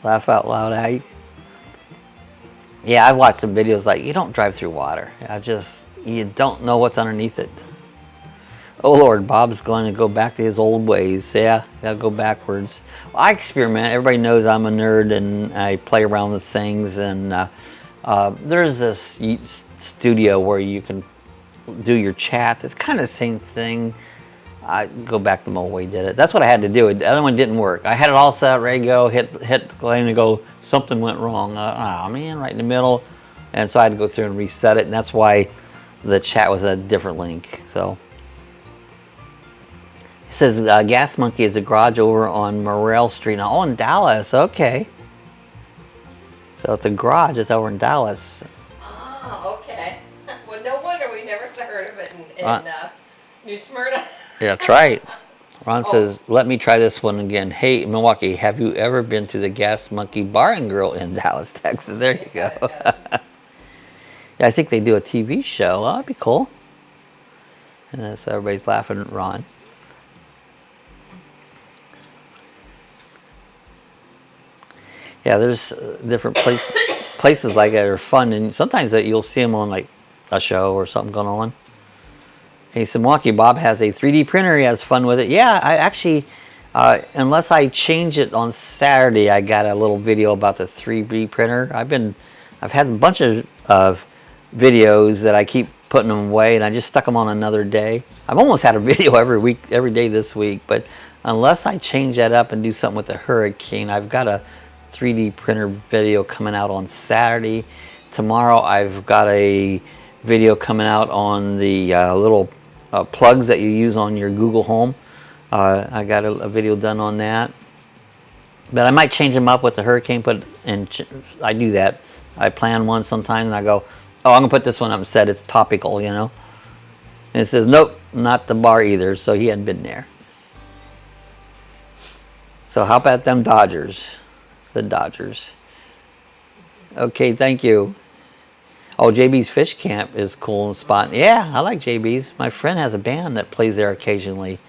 Laugh out loud. Yeah, I've watched some videos like, you don't drive through water. You don't know what's underneath it. Oh Lord, Bob's going to go back to his old ways. Yeah, gotta go backwards. Well, I experiment. Everybody knows I'm a nerd and I play around with things. And there's this studio where you can do your chats. It's kind of the same thing. I go back to my way did it. That's what I had to do. The other one didn't work. I had it all set, ready to go, hit claim to go, something went wrong. Oh man, right in the middle. And so I had to go through and reset it. And that's why the chat was a different link. So. It says Gas Monkey is a garage over on Morrell Street. Now, oh, in Dallas. Okay. So it's a garage. It's over in Dallas. Oh, okay. Well, no wonder we never heard of it in New Smyrna. Yeah, that's right. Ron says, let me try this one again. Hey, Milwaukee, have you ever been to the Gas Monkey Bar and Grill in Dallas, Texas? There you go. Yeah, I think they do a TV show. Oh, that'd be cool. And so everybody's laughing at Ron. Yeah, there's different places like that are fun, and sometimes that you'll see them on like a show or something going on. Hey, so Milwaukee Bob has a 3D printer. He has fun with it. Yeah, I actually, unless I change it on Saturday, I got a little video about the 3D printer. I've had a bunch of videos that I keep putting them away, and I just stuck them on another day. I've almost had a video every day this week, but unless I change that up and do something with the Hurricane, I've got a 3D printer video coming out on Saturday. Tomorrow I've got a video coming out on the little plugs that you use on your Google Home. I got a video done on that. But I might change them up with the Hurricane. I do that. I plan one sometimes and I go, oh, I'm going to put this one up instead. It's topical, you know. And it says, nope, not the bar either. So he hadn't been there. So how about them Dodgers? The Dodgers. Okay, thank you. Oh, JB's Fish Camp is cool spot. Yeah, I like JB's. My friend has a band that plays there occasionally.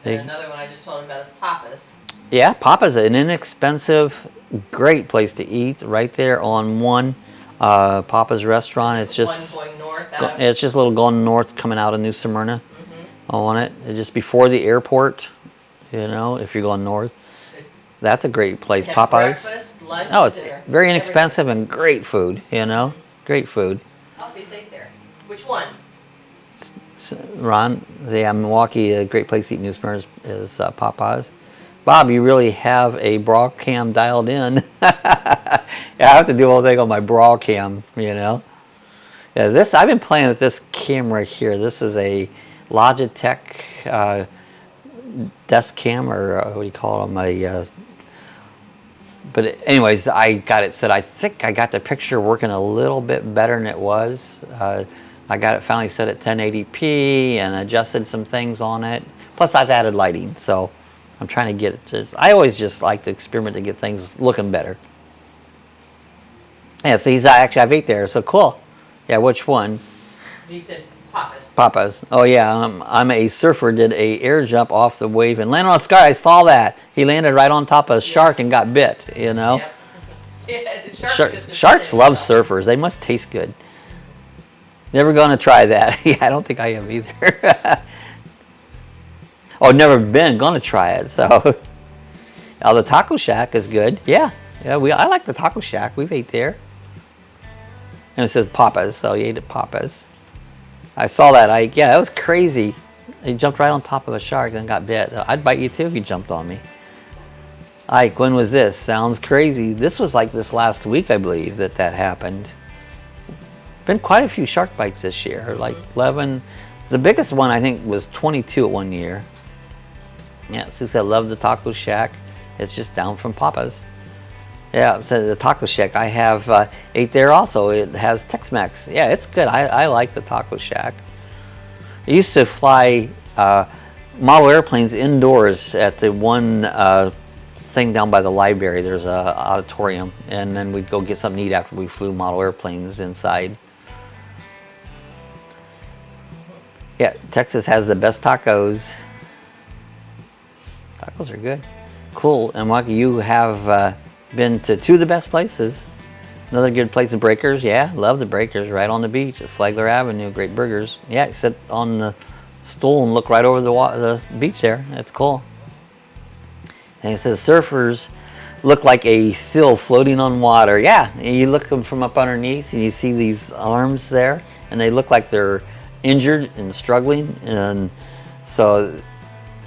And another one I just told him about is Papa's. Yeah, Papa's an inexpensive, great place to eat right there on one Papa's restaurant. It's just one going north. It's just a little going north, coming out of New Smyrna. On it. It's just before the airport. You know, if you're going north. That's a great place, Popeyes. Breakfast, lunch, oh, it's dinner, very inexpensive and great food, you know? Great food. I'll be safe there. Which one? Ron, Milwaukee, a great place to eat New Smyrna is Popeyes. Bob, you really have a bra cam dialed in. Yeah, I have to do a whole thing on my bra cam, you know? Yeah, I've been playing with this camera here. This is a Logitech desk cam, or what do you call them? But anyways, I got it set. I think I got the picture working a little bit better than it was. I got it finally set at 1080p and adjusted some things on it. Plus, I've added lighting, so I'm trying to get it. I always just like to experiment to get things looking better. Yeah, so he's actually, I've ate there, so cool. Yeah, which one? He said Papa's. Papa's. Oh yeah, I'm a surfer. Did a air jump off the wave and landed on a sky. I saw that. He landed right on top of a shark and got bit. You know. Yeah, sharks love surfers. They must taste good. Never gonna try that. Yeah, I don't think I am either. Oh, never been. Gonna try it. So, the Taco Shack is good. Yeah. I like the Taco Shack. We've ate there. And it says Papa's, so you ate at Papa's. I saw that. That was crazy. He jumped right on top of a shark and got bit. I'd bite you too if you jumped on me. Ike, when was this? Sounds crazy. This was like this last week, I believe, that happened. Been quite a few shark bites this year, like 11. The biggest one, I think, was 22 at one year. Yeah, Sue said, love the Taco Shack. It's just down from Papa's. Yeah, so the Taco Shack, I have ate there also. It has Tex-Mex. Yeah, it's good. I like the Taco Shack. I used to fly model airplanes indoors at the one thing down by the library. There's a auditorium, and then we'd go get something to eat after we flew model airplanes inside. Yeah, Texas has the best tacos. Tacos are good. Cool. And Mark, you have been to two of the best places. Another good place, the Breakers. Yeah, love the Breakers, right on the beach at Flagler Avenue. Great burgers. Yeah, sit on the stool and look right over the beach there. That's cool. And it says surfers look like a seal floating on water. Yeah, you look them from up underneath and you see these arms there, and they look like they're injured and struggling, and so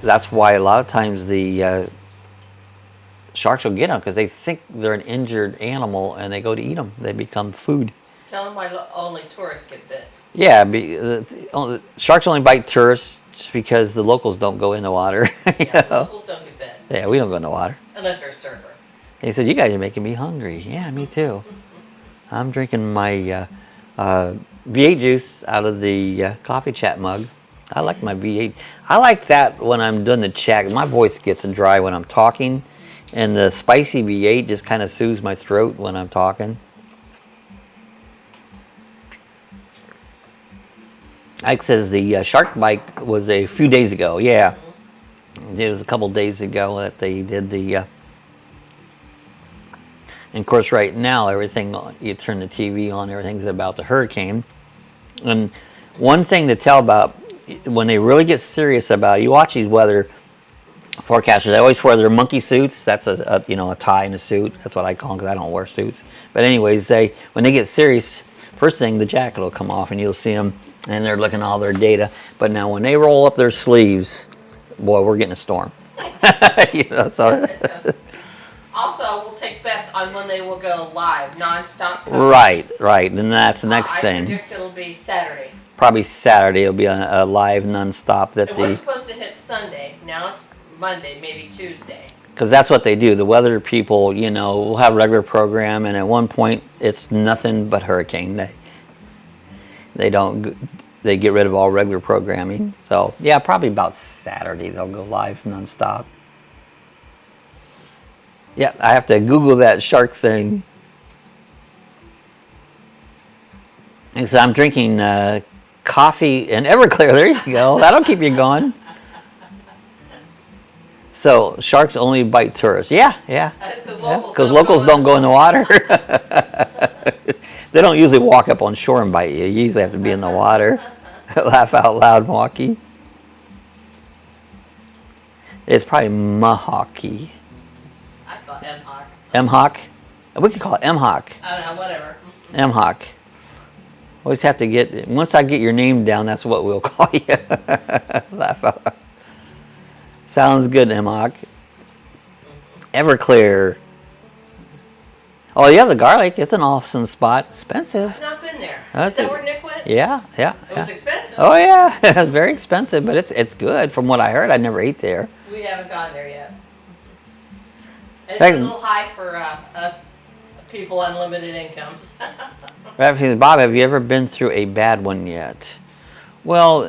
that's why a lot of times the sharks will get them, because they think they're an injured animal and they go to eat them. They become food. Tell them why only tourists get bit. Yeah, sharks only bite tourists just because the locals don't go in the water. Yeah, locals don't get bit. Yeah, we don't go in the water. Unless you're a surfer. He said, "You guys are making me hungry." Yeah, me too. I'm drinking my V8 juice out of the coffee chat mug. I like my V8. I like that when I'm doing the chat. My voice gets dry when I'm talking, and the spicy V8 just kind of soothes my throat when I'm talking. Ike says the shark bite was a few days ago. Yeah, it was a couple days ago that they did the. And of course, right now, everything, you turn the TV on, everything's about the hurricane. And one thing to tell about when they really get serious about it, you watch these weather forecasters, they always wear their monkey suits. That's a tie and a suit. That's what I call them, because I don't wear suits. But anyways, when they get serious, first thing, the jacket will come off and you'll see them, and they're looking at all their data. But now when they roll up their sleeves, boy, we're getting a storm. So. Also, we'll take bets on when they will go live, non-stop. Right. And that's the next thing. I predict it'll be Saturday. Probably Saturday. It'll be a live non-stop. It was supposed to hit Sunday. Now it's Monday, maybe Tuesday. Because that's what they do. The weather people, will have a regular program, and at one point, it's nothing but hurricane. They get rid of all regular programming. So, yeah, probably about Saturday they'll go live non-stop. Yeah, I have to Google that shark thing. And so I'm drinking coffee and Everclear. There you go. That'll keep you going. So sharks only bite tourists. Yeah. Because locals don't go in the water. They don't usually walk up on shore and bite you. You usually have to be in the water. Laugh out loud, Milwaukee. It's probably Mahawkee. M-Hawk. M-Hawk? We could call it M-Hawk. I don't know, whatever. M-Hawk. Always have to get, once I get your name down, that's what we'll call you. Laugh out. Sounds good, M-Hawk. Everclear. Oh, yeah, the garlic. It's an awesome spot. Expensive. I've not been there. Is that where Nick went? Yeah. It was expensive. Oh, yeah. It's very expensive, but it's good. From what I heard, I never ate there. We haven't gone there yet. It's a little high for us people on limited incomes. Bob, have you ever been through a bad one yet? Well,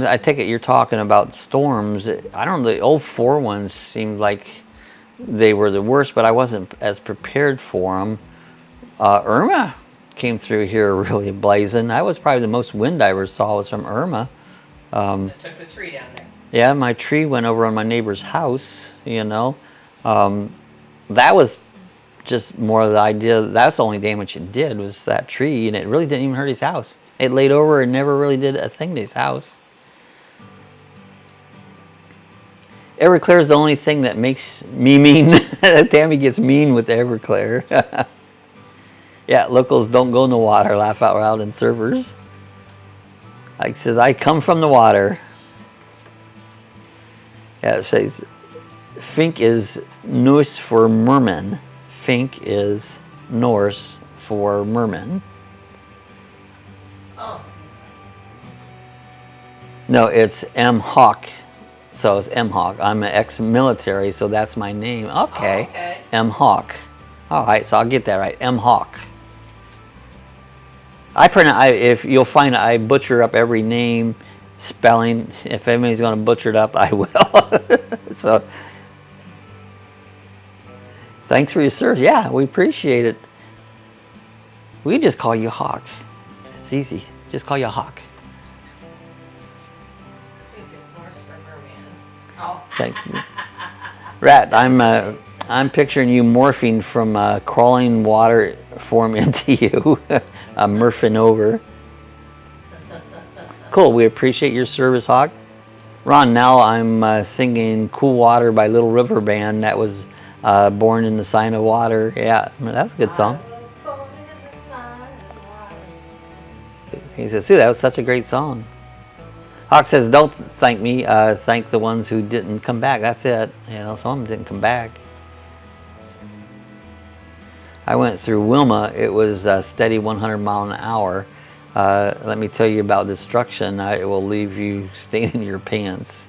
I take it you're talking about storms. I don't know, the 04 ones seemed like they were the worst, but I wasn't as prepared for them. Irma came through here really blazing. That was probably the most wind I ever saw was from Irma. It took the tree down there. Yeah, my tree went over on my neighbor's house, That was just more of the idea. That's the only damage it did was that tree, and it really didn't even hurt his house. It laid over and never really did a thing to his house. Everclear is the only thing that makes me mean. Tammy gets mean with Everclear. Yeah, locals don't go in the water. Laugh out loud and servers. Ike says, I come from the water. Yeah, it says, Fink is Norse for merman. Fink is Norse for merman. Oh. No, it's M. Hawk. So it's M. Hawk. I'm an ex-military, so that's my name. Okay. Oh, okay. M. Hawk. All right, so I'll get that right. M. Hawk. If you'll find I butcher up every name spelling. If anybody's going to butcher it up, I will. So, thanks for your service. Yeah, we appreciate it. We just call you Hawk. It's easy. Just call you Hawk. Thanks. Rat, I'm picturing you morphing from crawling water form into you. I'm morphing over. Cool, we appreciate your service, Hawk. Ron, now I'm singing Cool Water by Little River Band. That was Born in the Sign of Water. Yeah, that's a good song. He says, "Sue, that was such a great song." Hawk says, "Don't thank me. Thank the ones who didn't come back." That's it. You know, some of them didn't come back. I went through Wilma. It was steady 100 mile an hour. Let me tell you about destruction. It will leave you staining your pants.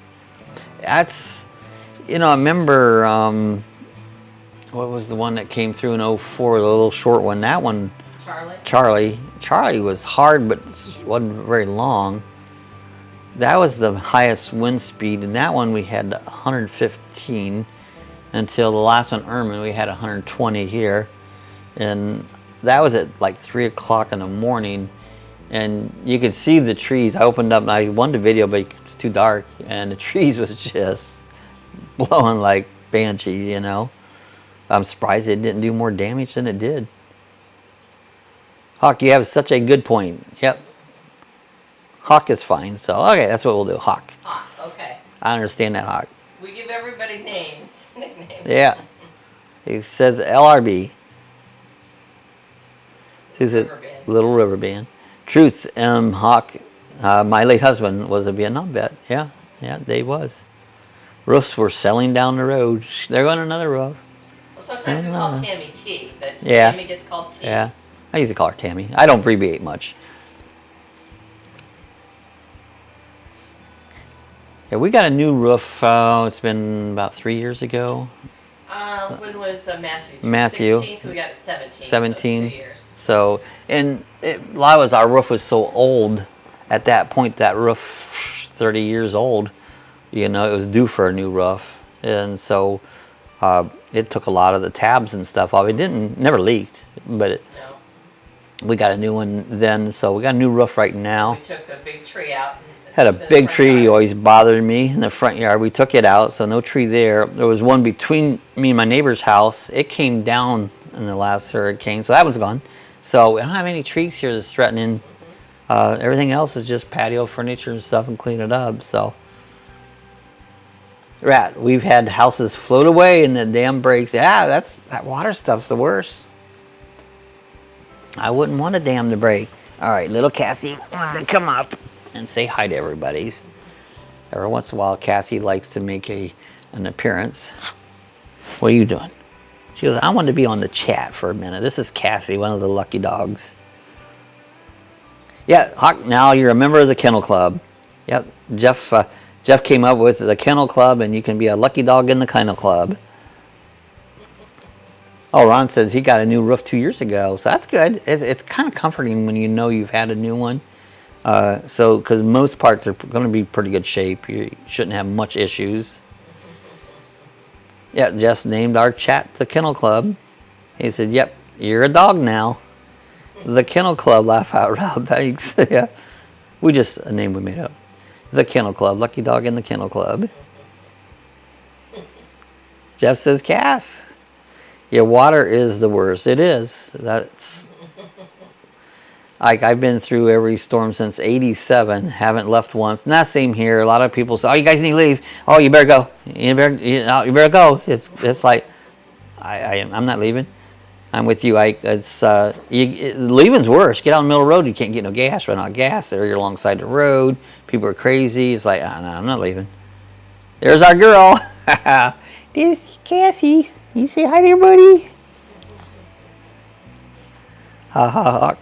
That's, you know, I remember, what was the one that came through in 04, the little short one? That one, Charlie was hard, but wasn't very long. That was the highest wind speed, and that one we had 115 until the last one, Irma, we had 120 here. And that was at like 3 o'clock in the morning, and you could see the trees. I opened up, I wanted to video, but it's too dark, and the trees was just blowing like banshee, you know. I'm surprised it didn't do more damage than it did. Hawk, you have such a good point. Yep. Hawk is fine, so okay, that's what we'll do. Hawk. Hawk, okay. I understand that, Hawk. We give everybody names, nicknames. Yeah. It says LRB. She said, Little River Band. Truth, Hawk, my late husband was a Vietnam vet. Yeah, Dave was. Roofs were selling down the road. They're going another roof. Well, sometimes we call Tammy T, but yeah. Tammy gets called T. Yeah, I usually call her Tammy. I don't abbreviate much. Yeah, we got a new roof. It's been about 3 years ago. When was Matthew? Matthew. 16, so we got 17. 17. So 2 years. So, and a lot of our roof was so old at that point. That roof, 30 years old, you know, it was due for a new roof, and so it took a lot of the tabs and stuff off. It never leaked, but we got a new one then. So we got a new roof right now. We took the big tree out. Had a big tree always bothered me in the front yard. We took it out, so no tree there. There was one between me and my neighbor's house. It came down in the last hurricane, so that was gone. So we don't have any trees here that's threatening. Everything else is just patio furniture and stuff and clean it up. So, Rat, we've had houses float away and the dam breaks. Yeah, that water stuff's the worst. I wouldn't want a dam to break. All right, little Cassie, come up and say hi to everybody. Every once in a while, Cassie likes to make an appearance. What are you doing? She goes, I want to be on the chat for a minute. This is Cassie, one of the lucky dogs. Yeah, Hawk, now you're a member of the Kennel Club. Yep, Jeff came up with the Kennel Club, and you can be a lucky dog in the Kennel Club. Oh, Ron says he got a new roof 2 years ago, so that's good. It's kind of comforting when you know you've had a new one. So, because most parts are going to be pretty good shape. You shouldn't have much issues. Yeah, Jess named our chat the Kennel Club. He said, yep, you're a dog now. The Kennel Club, laugh out loud, thanks. Yeah, we just a name we made up. The Kennel Club, lucky dog in the Kennel Club. Jeff says, Cass. Yeah, water is the worst. It is. That's... Like, I've been through every storm since '87. Haven't left once. Not same here. A lot of people say, "Oh, you guys need to leave. Oh, you better go. You better go." It's like, I'm not leaving. I'm with you, Ike. Leaving's worse. Get out in the middle of the road. You can't get no gas. Run out of gas. There, you're alongside the road. People are crazy. It's like, no, I'm not leaving. There's our girl. This is Cassie. You say hi to everybody. Ha ha ha.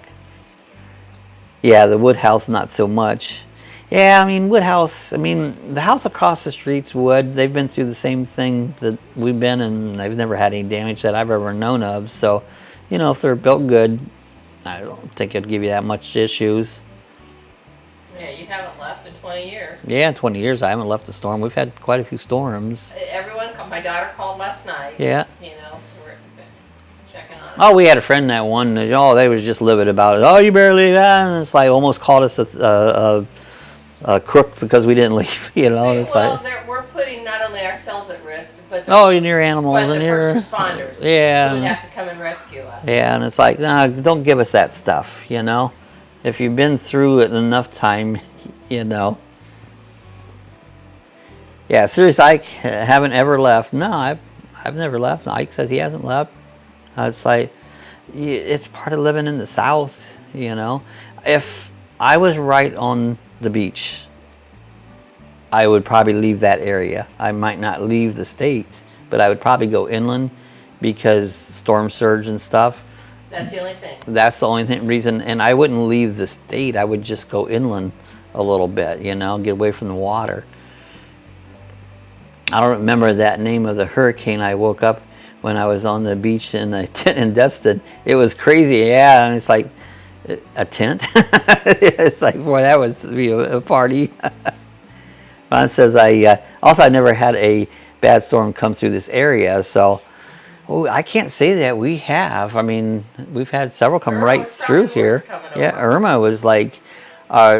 Yeah, the wood house, not so much. Yeah, I mean, wood house, the house across the street's wood. They've been through the same thing that we've been, and they've never had any damage that I've ever known of. So, you know, if they're built good, I don't think it'd give you that much issues. Yeah, you haven't left in 20 20 years. Yeah, 20 years. I haven't left a storm. We've had quite a few storms. My daughter called last night. Yeah. You know, we're checking on it. Oh, we had a friend that one. Oh, they was just livid about it. Oh, you barely leave that. And it's like almost called us a crook because we didn't leave. You know, it's well, like we're putting not only ourselves at risk, but and your animals but and the your first responders. Yeah. Who would have to come and rescue us. Yeah, and it's like, nah, don't give us that stuff. You know, if you've been through it enough time, you know. Yeah, seriously, Ike haven't ever left. No, I've never left. Ike says he hasn't left. It's like, it's part of living in the South, you know. If I was right on the beach, I would probably leave that area. I might not leave the state, but I would probably go inland because storm surge and stuff. That's the only thing. That's the only reason. And I wouldn't leave the state. I would just go inland a little bit, you know, get away from the water. I don't remember that name of the hurricane. I woke up when I was on the beach in a tent in Destin. It was crazy, yeah. And it's like, a tent? It's like, boy, that was a party. Ron says, I never had a bad storm come through this area, so I can't say that we have. I mean, we've had several come right through here. Yeah, Irma was like,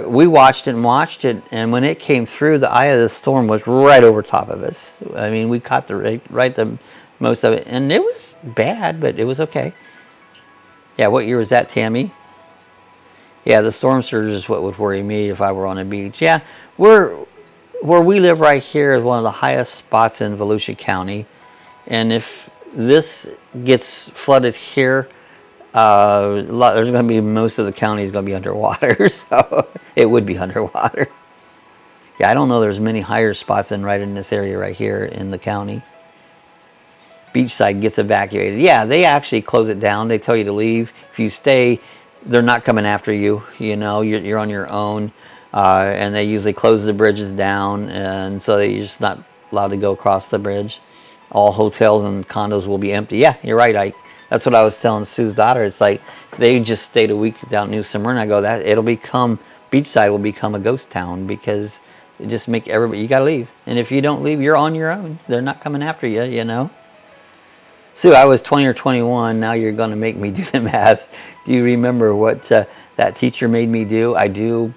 we watched it, and when it came through, the eye of the storm was right over top of us. I mean, we caught the most of it, and it was bad, but it was okay. Yeah, what year was that, Tammy? Yeah, the storm surge is what would worry me if I were on a beach. Yeah, where we live right here is one of the highest spots in Volusia County, and if this gets flooded here, there's going to be most of the county is going to be underwater, so it would be underwater. Yeah, I don't know there's many higher spots than right in this area right here in the county. Beachside gets evacuated. Yeah, they actually close it down. They tell you to leave. If you stay, they're not coming after you. You know, you're on your own, and they usually close the bridges down, and so you're just not allowed to go across the bridge. All hotels and condos will be empty. Yeah, you're right, Ike. That's what I was telling Sue's daughter. It's like they just stayed a week down New Smyrna. I go, Beachside will become a ghost town because it just make everybody, you got to leave. And if you don't leave, you're on your own. They're not coming after you, you know. Sue, I was 20 or 21. Now you're going to make me do the math. Do you remember what that teacher made me do? I do,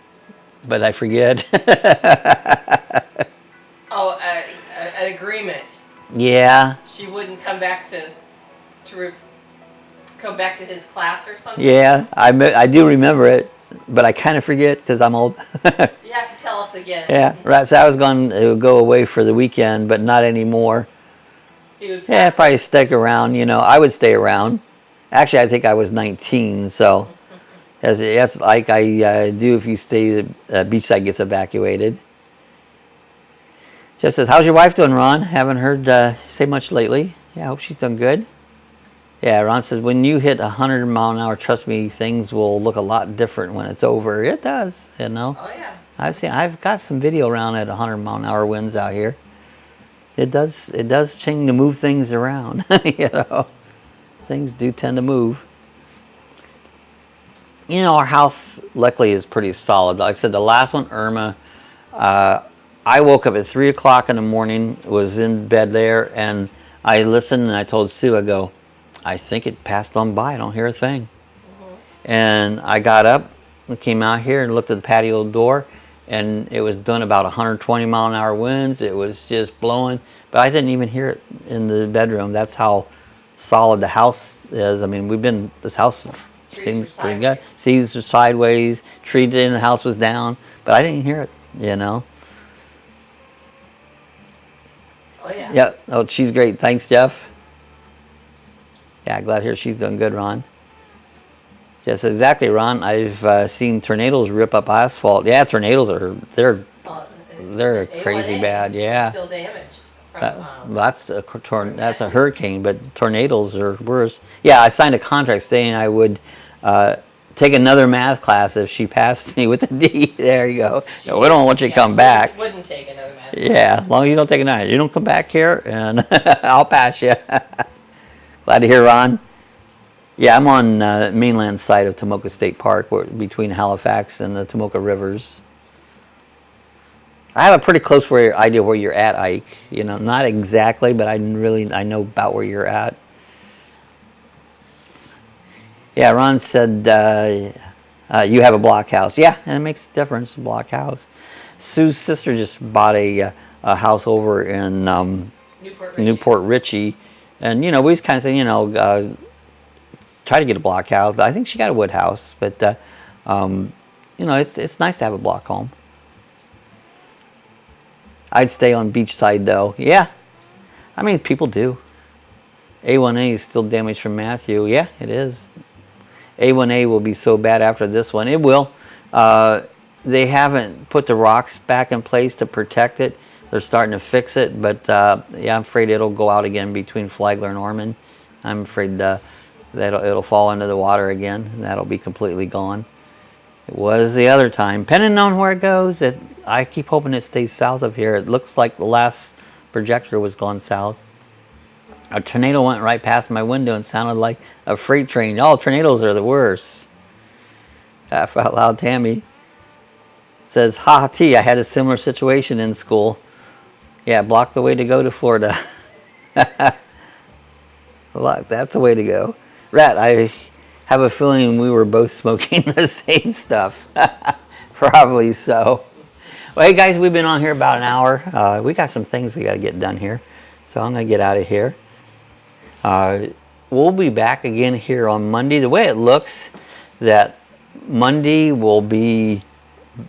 but I forget. Oh, an agreement. Yeah. She wouldn't come back to go back to his class or something? Yeah, I do remember it, but I kind of forget because I'm old. You have to tell us again. Yeah, right. So I was going to go away for the weekend, but not anymore. Yeah, probably stick around. You know, I would stay around. Actually, I think I was 19, so that's like I do if you stay. Beachside gets evacuated. Jeff says, "How's your wife doing, Ron? Haven't heard say much lately. Yeah, I hope she's done good." Yeah, Ron says, when you hit 100 mile an hour, trust me, things will look a lot different when it's over. It does, you know. Oh yeah. I've got some video around at 100 mile an hour winds out here. It does change to move things around, you know. Things do tend to move. You know, our house luckily is pretty solid. Like I said, the last one, Irma, I woke up at 3 o'clock in the morning, was in bed there, and I listened and I told Sue, I go, I think it passed on by. I don't hear a thing. Mm-hmm. And I got up and came out here and looked at the patio door, and it was doing about 120 mile an hour winds. It was just blowing, but I didn't even hear it in the bedroom. That's how solid the house is. I mean, this house seems pretty good. Seas are sideways, tree in the house was down, but I didn't hear it, you know. Oh yeah. Yeah, oh, she's great. Thanks, Jeff. Yeah, glad to hear she's doing good, Ron. Yes, exactly, Ron. I've seen tornadoes rip up asphalt. Yeah, tornadoes they're crazy bad. Yeah, still damaged. That's a hurricane, but tornadoes are worse. Yeah, I signed a contract saying I would take another math class if she passed me with a D. There you go. No, we don't want you to come back. Wouldn't take another math class. Yeah, as long as you don't take another. You don't come back here, and I'll pass you. Glad to hear, Ron. Yeah, I'm on mainland side of Tomoka State Park, between Halifax and the Tomoka Rivers. I have a pretty close idea where you're at, Ike. You know, not exactly, but I know about where you're at. Yeah, Ron said you have a block house. Yeah, and it makes a difference, a block house. Sue's sister just bought a house over in Newport Richey. And, you know, we just kind of say, you know, try to get a block house. But I think she got a wood house. But, you know, it's nice to have a block home. I'd stay on beachside, though. Yeah. I mean, people do. A1A is still damaged from Matthew. Yeah, it is. A1A will be so bad after this one. It will. They haven't put the rocks back in place to protect it. They're starting to fix it, but yeah, I'm afraid it'll go out again between Flagler and Ormond. I'm afraid that it'll fall into the water again, and that'll be completely gone. It was the other time. Depending on where it goes, I keep hoping it stays south of here. It looks like the last projector was gone south. A tornado went right past my window and sounded like a freight train. Oh, tornadoes are the worst. Laugh out loud, Tammy. Says, ha, T, I had a similar situation in school. Yeah, block the way to go to Florida. That's the way to go. Rat, I have a feeling we were both smoking the same stuff. Probably so. Well, hey guys, we've been on here about an hour. We got some things we got to get done here. So I'm going to get out of here. We'll be back again here on Monday. The way it looks, that Monday will be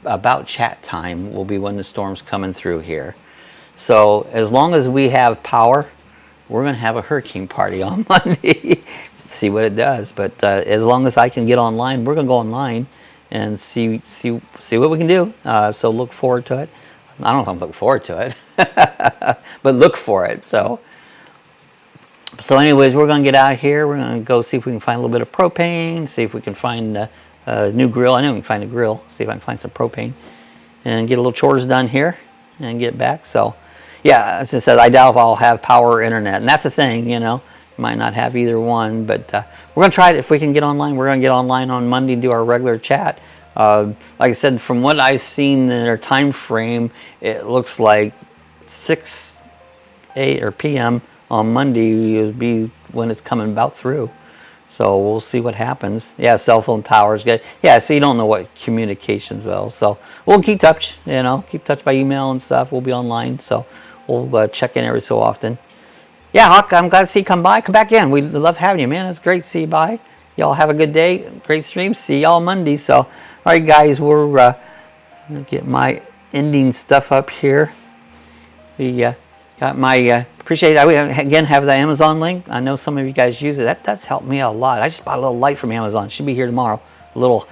about chat time, will be when the storm's coming through here. So as long as we have power, we're going to have a hurricane party on Monday. See what it does. But as long as I can get online, we're going to go online and see what we can do. So look forward to it. I don't know if I'm looking forward to it, but look for it. So anyways, we're going to get out of here. We're going to go see if we can find a little bit of propane, see if we can find a new grill. I know we can find a grill, see if I can find some propane, and get a little chores done here and get back. So yeah, as I said, I doubt if I'll have power or internet, and that's the thing, you know. Might not have either one, but we're going to try it. If we can get online, we're going to get online on Monday and do our regular chat. Like I said, from what I've seen in their time frame, it looks like 6, 8 or p.m. on Monday will be when it's coming about through. So we'll see what happens. Yeah, cell phone towers good. Yeah, so you don't know what communications will. So we'll keep touch, you know, keep touch by email and stuff. We'll be online, so we'll check in every so often. Yeah, Hawk, I'm glad to see you come by. Come back in. We love having you, man. It's great to see you by. Y'all have a good day. Great stream. See y'all Monday. So, all right, guys, we're going to get my ending stuff up here. We got my, appreciate it. I again have the Amazon link. I know some of you guys use it. That does help me a lot. I just bought a little light from Amazon. Should be here tomorrow. A little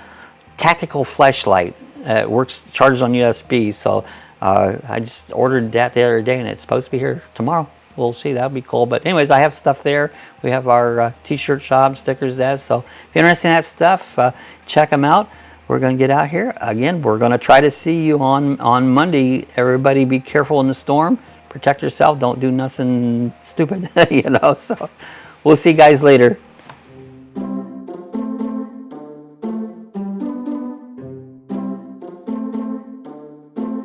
tactical flashlight. It works, charges on USB. So I just ordered that the other day, and it's supposed to be here tomorrow. We'll see. That'll be cool. But anyways, I have stuff there. We have our t-shirt shop, stickers, that. So if you're interested in that stuff, check them out. We're going to get out here. Again, we're going to try to see you on Monday. Everybody be careful in the storm. Protect yourself. Don't do nothing stupid, you know. So we'll see you guys later.